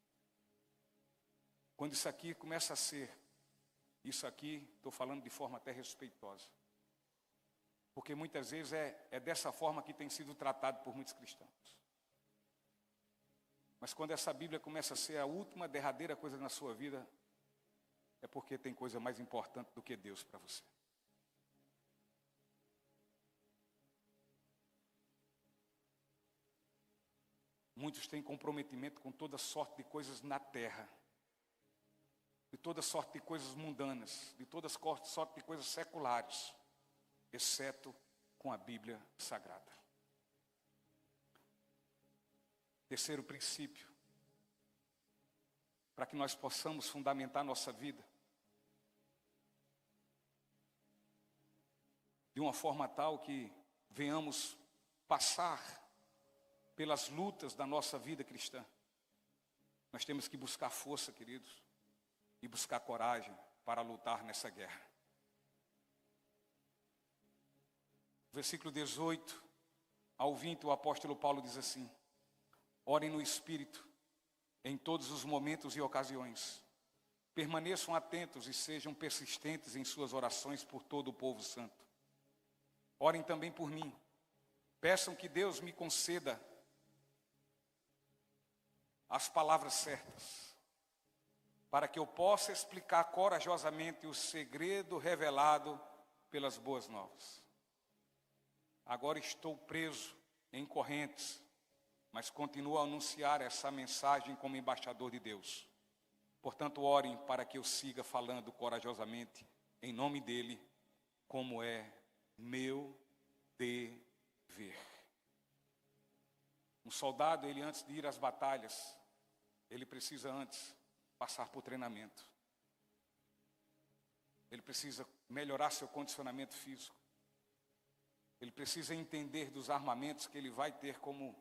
Quando isso aqui começa a ser, isso aqui, estou falando de forma até respeitosa, porque muitas vezes é dessa forma que tem sido tratado por muitos cristãos. Mas quando essa Bíblia começa a ser a última, derradeira coisa na sua vida, é porque tem coisa mais importante do que Deus para você. Muitos têm comprometimento com toda sorte de coisas na terra, de toda sorte de coisas mundanas, de toda sorte de coisas seculares, exceto com a Bíblia Sagrada. Terceiro princípio, para que nós possamos fundamentar nossa vida de uma forma tal que venhamos passar pelas lutas da nossa vida cristã. Nós temos que buscar força, queridos, e buscar coragem para lutar nessa guerra. Versículo 18 ao 20, o apóstolo Paulo diz assim: orem no Espírito em todos os momentos e ocasiões. Permaneçam atentos e sejam persistentes em suas orações por todo o povo santo. Orem também por mim. Peçam que Deus me conceda as palavras certas, para que eu possa explicar corajosamente o segredo revelado pelas boas novas. Agora estou preso em correntes, mas continuo a anunciar essa mensagem como embaixador de Deus. Portanto, orem para que eu siga falando corajosamente em nome dele, como é meu dever. Um soldado, ele antes de ir às batalhas, ele precisa antes passar por treinamento. Ele precisa melhorar seu condicionamento físico. Ele precisa entender dos armamentos que ele vai ter como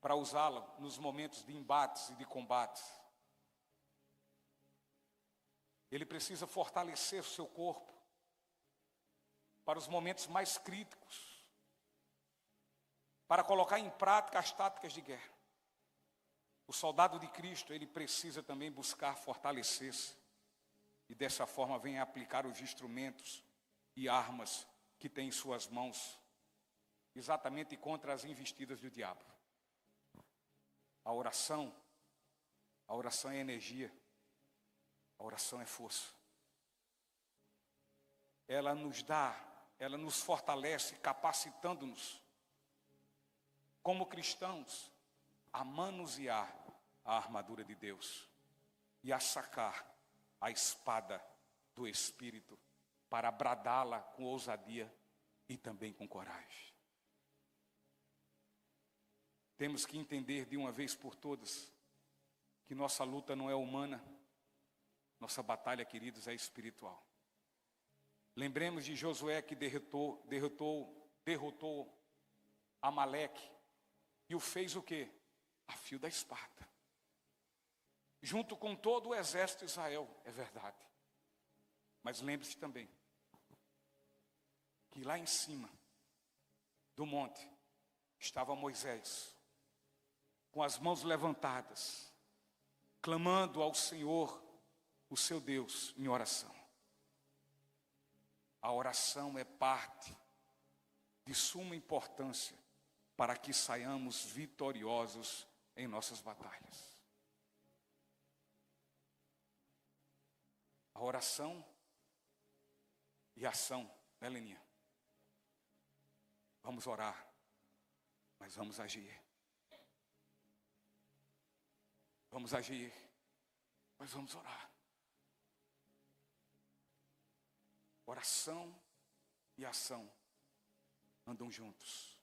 para usá-lo nos momentos de embates e de combates. Ele precisa fortalecer o seu corpo para os momentos mais críticos, para colocar em prática as táticas de guerra. O soldado de Cristo, ele precisa também buscar fortalecer-se e dessa forma vem aplicar os instrumentos e armas que tem em suas mãos, exatamente contra as investidas do diabo. A oração é energia, a oração é força. Ela nos dá ela nos fortalece, capacitando-nos, como cristãos, a manusear a armadura de Deus e a sacar a espada do Espírito para bradá-la com ousadia e também com coragem. Temos que entender de uma vez por todas que nossa luta não é humana, nossa batalha, queridos, é espiritual. Lembremos de Josué que derrotou Amaleque e o fez o quê? A fio da espada. Junto com todo o exército de Israel, é verdade. Mas lembre-se também que lá em cima do monte estava Moisés, com as mãos levantadas, clamando ao Senhor, o seu Deus, em oração. A oração é parte de suma importância para que saiamos vitoriosos em nossas batalhas. A oração e a ação, né, Leninha? Vamos orar, mas vamos agir. Vamos agir, mas vamos orar. Oração e ação andam juntos.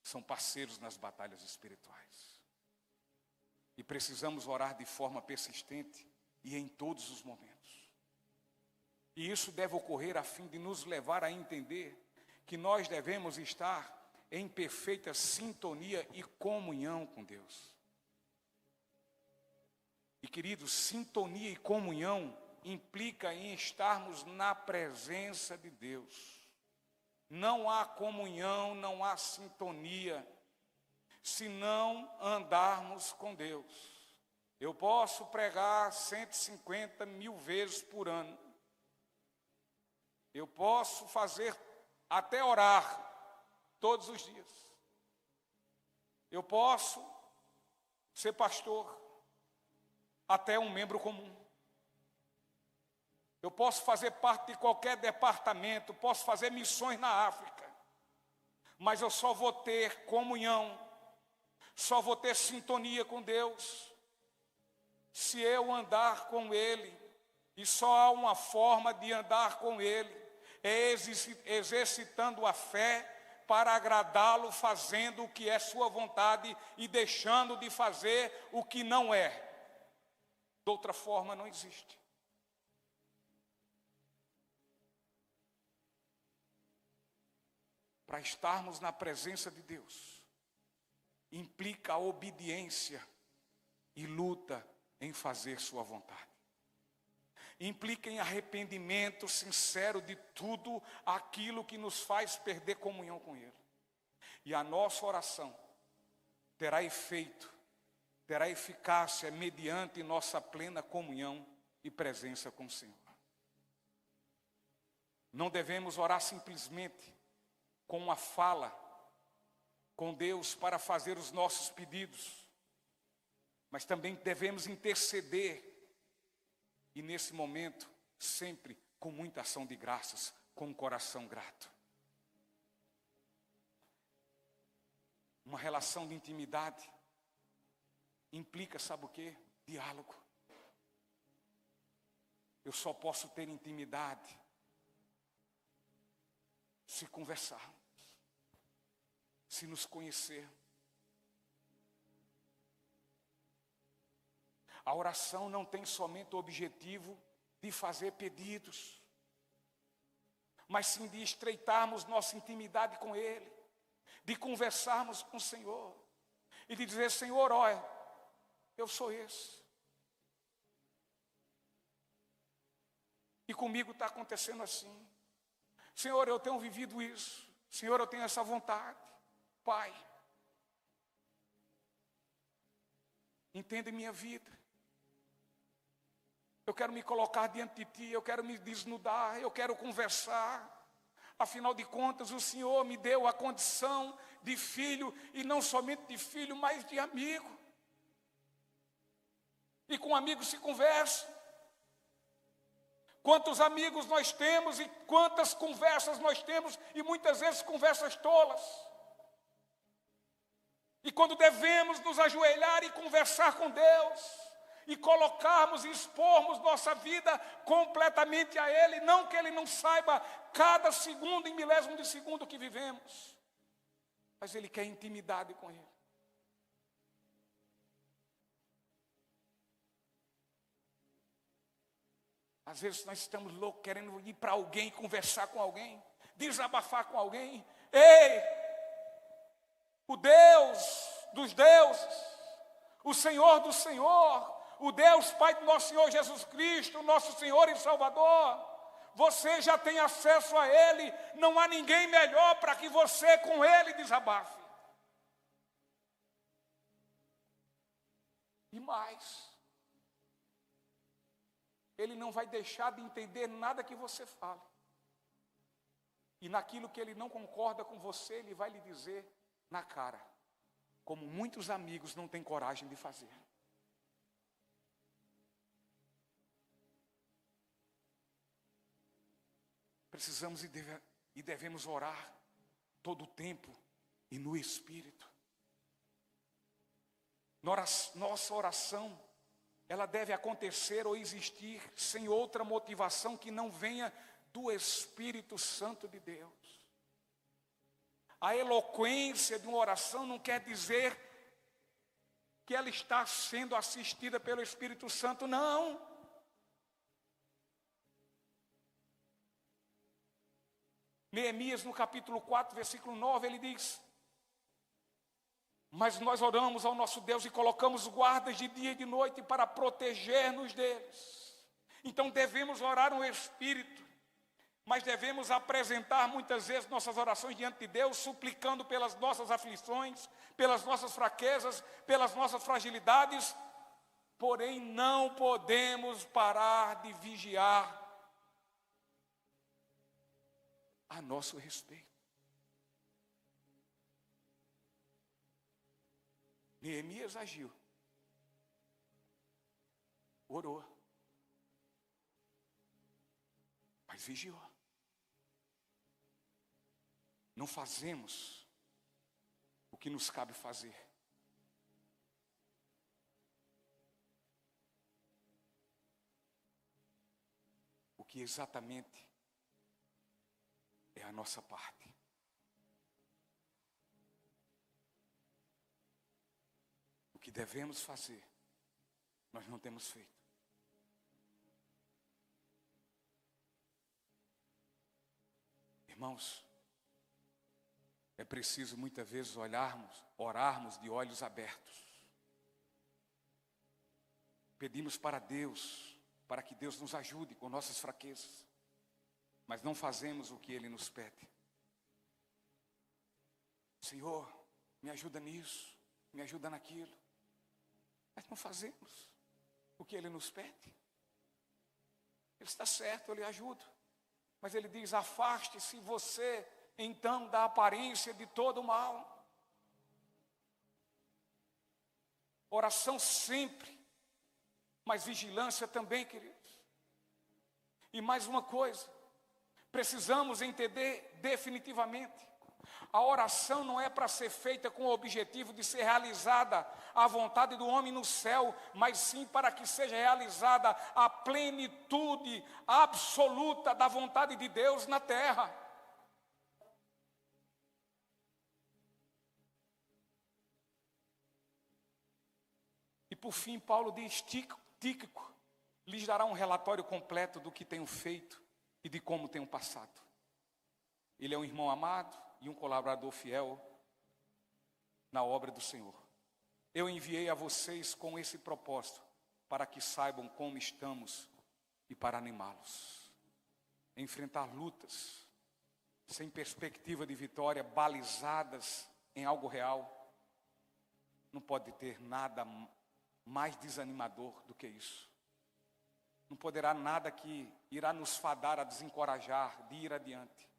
São parceiros nas batalhas espirituais. E precisamos orar de forma persistente e em todos os momentos. E isso deve ocorrer a fim de nos levar a entender que nós devemos estar em perfeita sintonia e comunhão com Deus. E, queridos, sintonia e comunhão implica em estarmos na presença de Deus. Não há comunhão, não há sintonia, se não andarmos com Deus. Eu posso pregar 150 mil vezes por ano. Eu posso fazer até orar todos os dias. Eu posso ser pastor, até um membro comum. Eu posso fazer parte de qualquer departamento, posso fazer missões na África, mas eu só vou ter comunhão, só vou ter sintonia com Deus, se eu andar com Ele. E só há uma forma de andar com Ele, é exercitando a fé para agradá-lo, fazendo o que é sua vontade e deixando de fazer o que não é. De outra forma não existe. Para estarmos na presença de Deus, implica a obediência e luta em fazer sua vontade. Implica em arrependimento sincero de tudo aquilo que nos faz perder comunhão com Ele. E a nossa oração terá efeito, terá eficácia mediante nossa plena comunhão e presença com o Senhor. Não devemos orar simplesmente com uma fala com Deus para fazer os nossos pedidos, mas também devemos interceder. E nesse momento, sempre com muita ação de graças, com um coração grato. Uma relação de intimidade implica, sabe o quê? Diálogo. Eu só posso ter intimidade se conversarmos, se nos conhecermos. A oração não tem somente o objetivo de fazer pedidos, mas sim de estreitarmos nossa intimidade com Ele, de conversarmos com o Senhor e de dizer: Senhor, olha, eu sou esse. E comigo está acontecendo assim. Senhor, eu tenho vivido isso. Senhor, eu tenho essa vontade. Pai, entende minha vida. Eu quero me colocar diante de Ti, eu quero me desnudar, eu quero conversar. Afinal de contas, o Senhor me deu a condição de filho, e não somente de filho, mas de amigo. E com amigo se conversa. Quantos amigos nós temos e quantas conversas nós temos, e muitas vezes conversas tolas. E quando devemos nos ajoelhar e conversar com Deus, e colocarmos e expormos nossa vida completamente a Ele, não que Ele não saiba cada segundo e milésimo de segundo que vivemos, mas Ele quer intimidade com Ele. Às vezes nós estamos loucos querendo ir para alguém, conversar com alguém, desabafar com alguém. Ei, o Deus dos deuses, o Senhor do Senhor, o Deus Pai do nosso Senhor Jesus Cristo, nosso Senhor e Salvador, você já tem acesso a Ele, não há ninguém melhor para que você com Ele desabafe. E mais, Ele não vai deixar de entender nada que você fale. E naquilo que Ele não concorda com você, Ele vai lhe dizer na cara, como muitos amigos não têm coragem de fazer. Precisamos e devemos orar todo o tempo e no Espírito. Nossa oração, ela deve acontecer ou existir sem outra motivação que não venha do Espírito Santo de Deus. A eloquência de uma oração não quer dizer que ela está sendo assistida pelo Espírito Santo, não. Neemias, no capítulo 4, versículo 9, ele diz: mas nós oramos ao nosso Deus e colocamos guardas de dia e de noite para proteger-nos deles. Então devemos orar no Espírito, mas devemos apresentar muitas vezes nossas orações diante de Deus, suplicando pelas nossas aflições, pelas nossas fraquezas, pelas nossas fragilidades, porém não podemos parar de vigiar a nosso respeito. Neemias agiu, orou, mas vigiou. Não fazemos o que nos cabe fazer. O que exatamente é a nossa parte. O que devemos fazer, nós não temos feito. Irmãos, é preciso muitas vezes orarmos de olhos abertos. Pedimos para Deus, para que Deus nos ajude com nossas fraquezas, mas não fazemos o que Ele nos pede. Senhor, me ajuda nisso, me ajuda naquilo. Mas não fazemos o que Ele nos pede. Ele está certo, eu lhe ajudo. Mas Ele diz: afaste-se você, então, da aparência de todo o mal. Oração sempre, mas vigilância também, queridos. E mais uma coisa, precisamos entender definitivamente: a oração não é para ser feita com o objetivo de ser realizada a vontade do homem no céu, mas sim para que seja realizada a plenitude absoluta da vontade de Deus na terra. E por fim, Paulo diz: Tíquico lhes dará um relatório completo do que tenho feito e de como tenho passado. Ele é um irmão amado e um colaborador fiel na obra do Senhor. Eu enviei a vocês com esse propósito, para que saibam como estamos e para animá-los. Enfrentar lutas sem perspectiva de vitória, balizadas em algo real, não pode ter nada mais desanimador do que isso. Não poderá nada que irá nos fadar a desencorajar de ir adiante.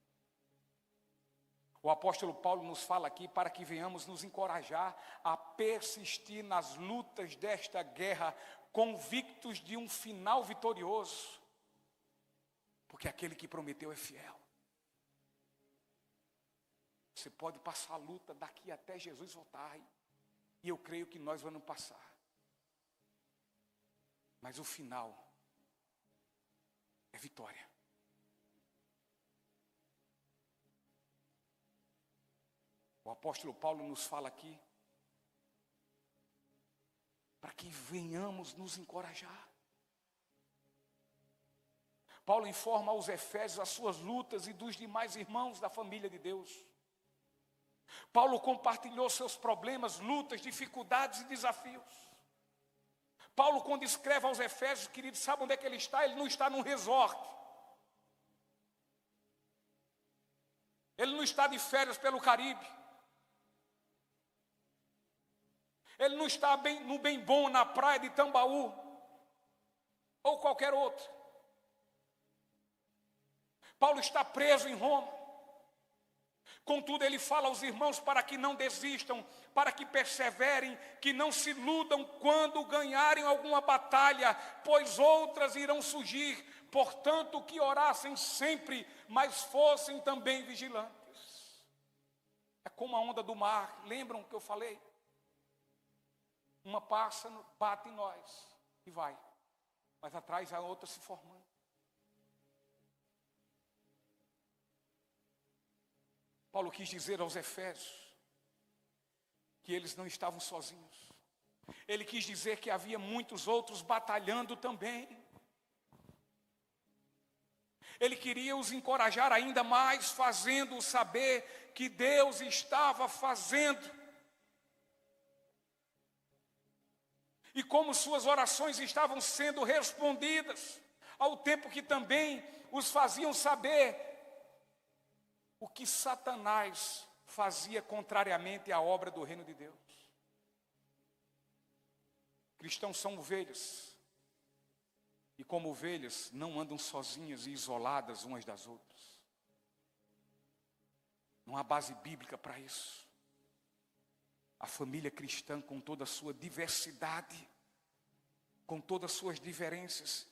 O apóstolo Paulo nos fala aqui para que venhamos nos encorajar a persistir nas lutas desta guerra, convictos de um final vitorioso. Porque aquele que prometeu é fiel. Você pode passar a luta daqui até Jesus voltar. E eu creio que nós vamos passar. Mas o final é vitória. O apóstolo Paulo nos fala aqui para que venhamos nos encorajar. Paulo informa aos Efésios as suas lutas e dos demais irmãos da família de Deus. Paulo compartilhou seus problemas, lutas, dificuldades e desafios. Paulo, quando escreve aos Efésios, queridos, sabe onde é que ele está? Ele não está num resort. Ele não está de férias pelo Caribe. Ele não está no bem bom na praia de Tambaú. Ou qualquer outro. Paulo está preso em Roma. Contudo, ele fala aos irmãos para que não desistam, para que perseverem, que não se iludam quando ganharem alguma batalha, pois outras irão surgir. Portanto, que orassem sempre, mas fossem também vigilantes. É como a onda do mar, lembram que eu falei? Uma passa, bate em nós e vai, mas atrás a outra se formando. Paulo quis dizer aos Efésios que eles não estavam sozinhos. Ele quis dizer que havia muitos outros batalhando também. Ele queria os encorajar ainda mais, fazendo-os saber que Deus estava fazendo. E como suas orações estavam sendo respondidas, ao tempo que também os faziam saber o que Satanás fazia contrariamente à obra do reino de Deus. Cristãos são ovelhas, e como ovelhas não andam sozinhas e isoladas umas das outras. Não há base bíblica para isso. A família cristã, com toda a sua diversidade, com todas as suas diferenças,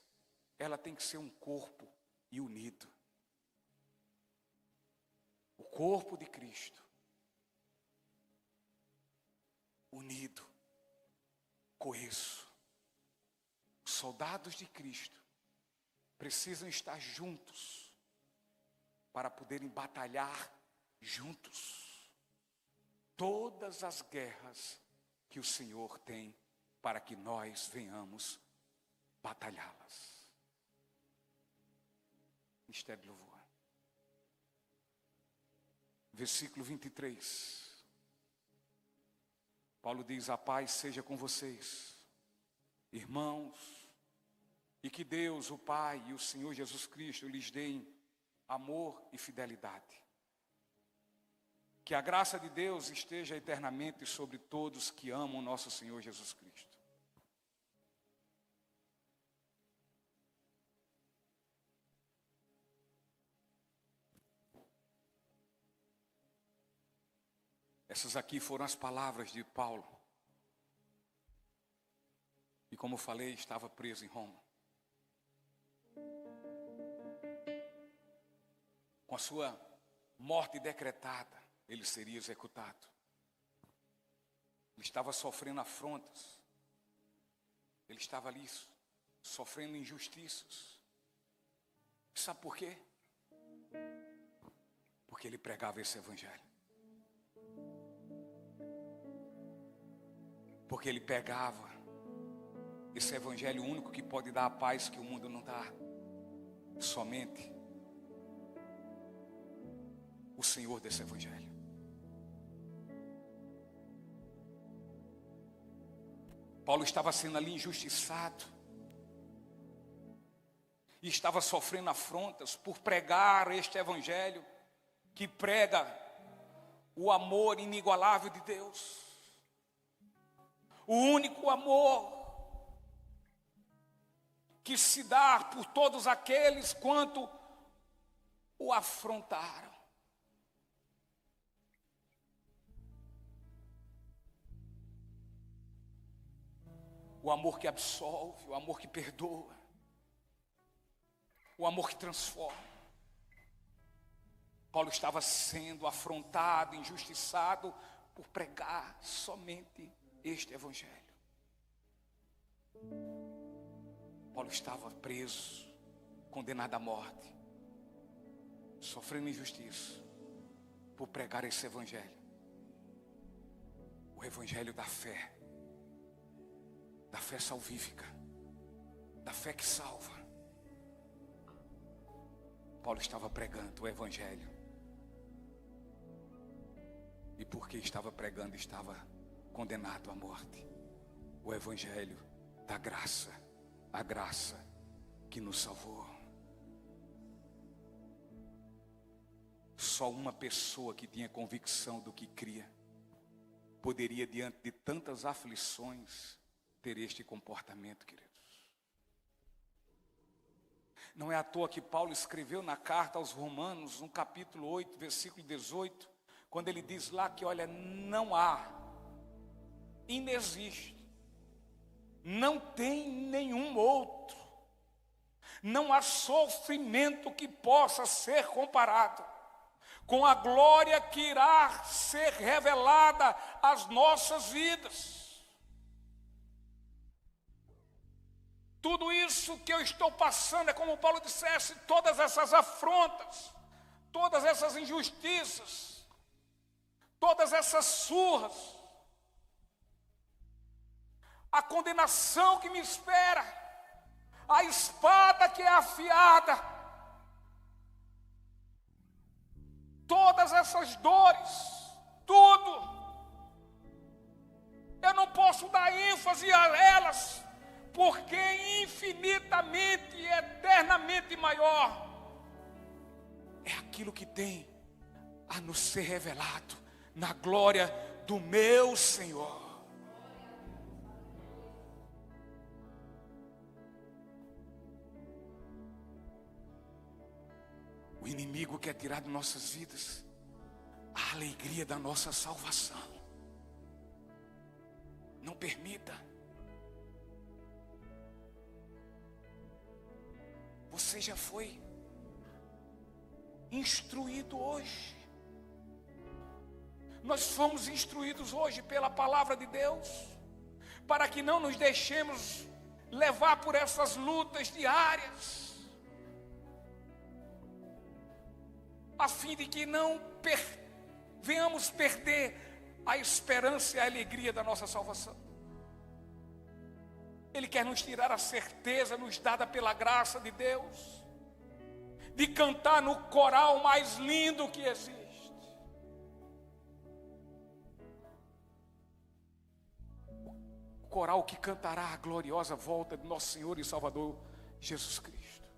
ela tem que ser um corpo e unido. O corpo de Cristo, unido, coeso. Os soldados de Cristo precisam estar juntos para poderem batalhar juntos todas as guerras que o Senhor tem para que nós venhamos batalhá-las. Mistério de louvor. Versículo 23. Paulo diz: a paz seja com vocês, irmãos, e que Deus, o Pai e o Senhor Jesus Cristo lhes deem amor e fidelidade. Que a graça de Deus esteja eternamente sobre todos que amam nosso Senhor Jesus Cristo. Essas aqui foram as palavras de Paulo. E como eu falei, estava preso em Roma. Com a sua morte decretada, ele seria executado. Ele estava sofrendo afrontas. Ele estava ali sofrendo injustiças. Sabe por quê? Porque ele pregava esse evangelho. Porque ele pegava esse evangelho único que pode dar a paz que o mundo não dá. Somente o Senhor desse evangelho. Paulo estava sendo ali injustiçado. E estava sofrendo afrontas por pregar este evangelho que prega o amor inigualável de Deus. O único amor que se dá por todos aqueles quanto o afrontaram. O amor que absolve, o amor que perdoa. o amor que transforma. Paulo estava sendo afrontado, injustiçado por pregar somente este evangelho. Paulo estava preso, condenado à morte, sofrendo injustiça por pregar esse evangelho. O evangelho da fé salvífica, da fé que salva. Paulo estava pregando o evangelho. E porque estava pregando, estava condenado à morte. O evangelho da graça, a graça que nos salvou. Só uma pessoa que tinha convicção do que cria poderia, diante de tantas aflições, ter este comportamento, queridos. Não é à toa que Paulo escreveu na carta aos Romanos, no capítulo 8, versículo 18, quando ele diz lá que, olha, não há, inexiste, não tem nenhum outro, não há sofrimento que possa ser comparado com a glória que irá ser revelada às nossas vidas. Tudo isso que eu estou passando é como Paulo dissesse, todas essas afrontas, todas essas injustiças, todas essas surras, a condenação que me espera, a espada que é afiada, todas essas dores, tudo, eu não posso dar ênfase a elas, porque infinitamente e eternamente maior é aquilo que tem a nos ser revelado na glória do meu Senhor. O inimigo quer tirar de nossas vidas a alegria da nossa salvação. Não permita. Você já foi instruído hoje. Nós fomos instruídos hoje pela palavra de Deus, para que não nos deixemos levar por essas lutas diárias, a fim de que não venhamos perder a esperança e a alegria da nossa salvação. Ele quer nos tirar a certeza nos dada pela graça de Deus, de cantar no coral mais lindo que existe. O coral que cantará a gloriosa volta de nosso Senhor e Salvador Jesus Cristo.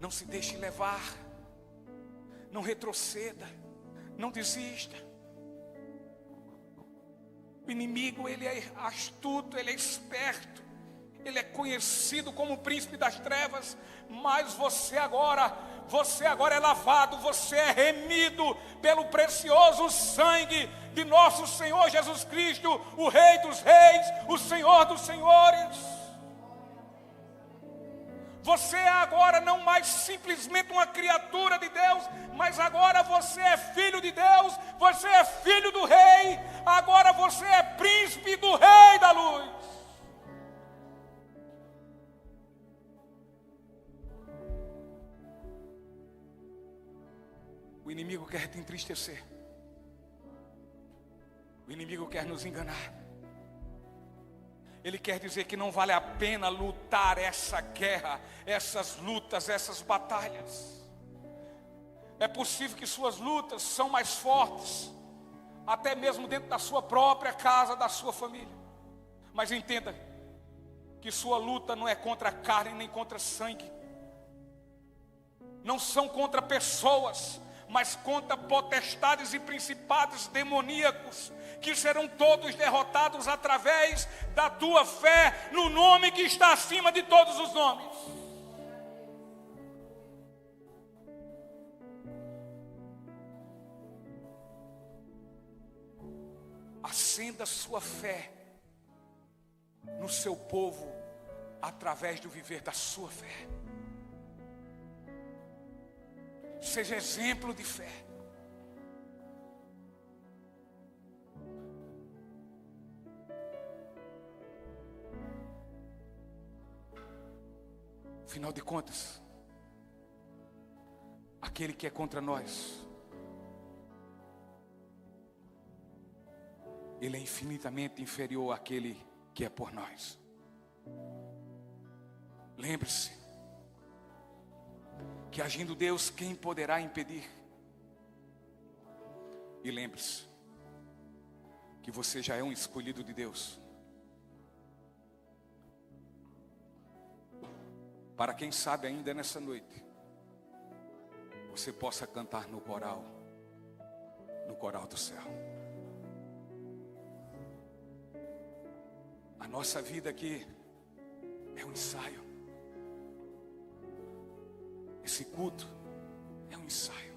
Não se deixe levar, não retroceda, não desista. O inimigo, ele é astuto, ele é esperto, ele é conhecido como o príncipe das trevas, mas você agora é lavado, você é remido pelo precioso sangue de nosso Senhor Jesus Cristo, o Rei dos Reis, o Senhor dos Senhores. Você é agora não mais simplesmente uma criatura de Deus, mas agora você é filho de Deus, você é filho do Rei, agora você é príncipe do Rei da Luz. O inimigo quer te entristecer, o inimigo quer nos enganar. Ele quer dizer que não vale a pena lutar essa guerra, essas lutas, essas batalhas. É possível que suas lutas são mais fortes, até mesmo dentro da sua própria casa, da sua família. Mas entenda que sua luta não é contra a carne nem contra sangue. Não são contra pessoas, mas contra potestades e principados demoníacos, que serão todos derrotados através da tua fé no nome que está acima de todos os nomes. Acenda sua fé no seu povo através do viver da sua fé. Seja exemplo de fé. Afinal de contas, aquele que é contra nós, ele é infinitamente inferior àquele que é por nós. Lembre-se que agindo Deus, quem poderá impedir? E lembre-se que você já é um escolhido de Deus. Para quem sabe ainda nessa noite, você possa cantar no coral do céu. A nossa vida aqui é um ensaio. Esse culto é um ensaio.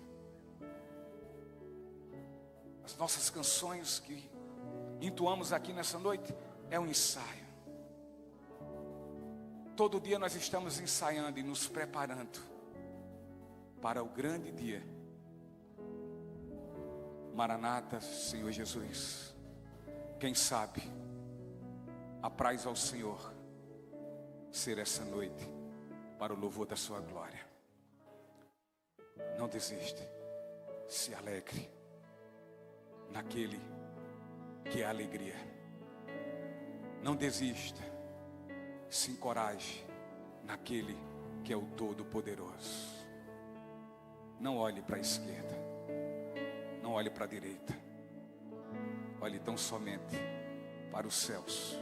As nossas canções que entoamos aqui nessa noite é um ensaio. Todo dia nós estamos ensaiando e nos preparando para o grande dia. Maranata, Senhor Jesus. Quem sabe apraz ao Senhor ser essa noite para o louvor da sua glória. Não desista, se alegre naquele que é a alegria. Não desista, se encoraje naquele que é o Todo-Poderoso. Não olhe para a esquerda, não olhe para a direita, olhe tão somente para os céus,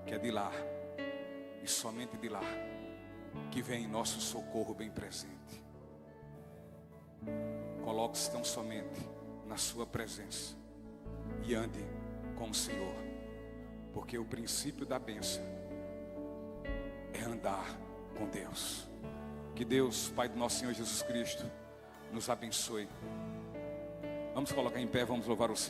que é de lá, e somente de lá, que vem nosso socorro bem presente. Coloque-se tão somente na sua presença e ande com o Senhor, porque o princípio da bênção é andar com Deus. Que Deus, Pai do nosso Senhor Jesus Cristo, nos abençoe. Vamos colocar em pé, vamos louvar o Senhor.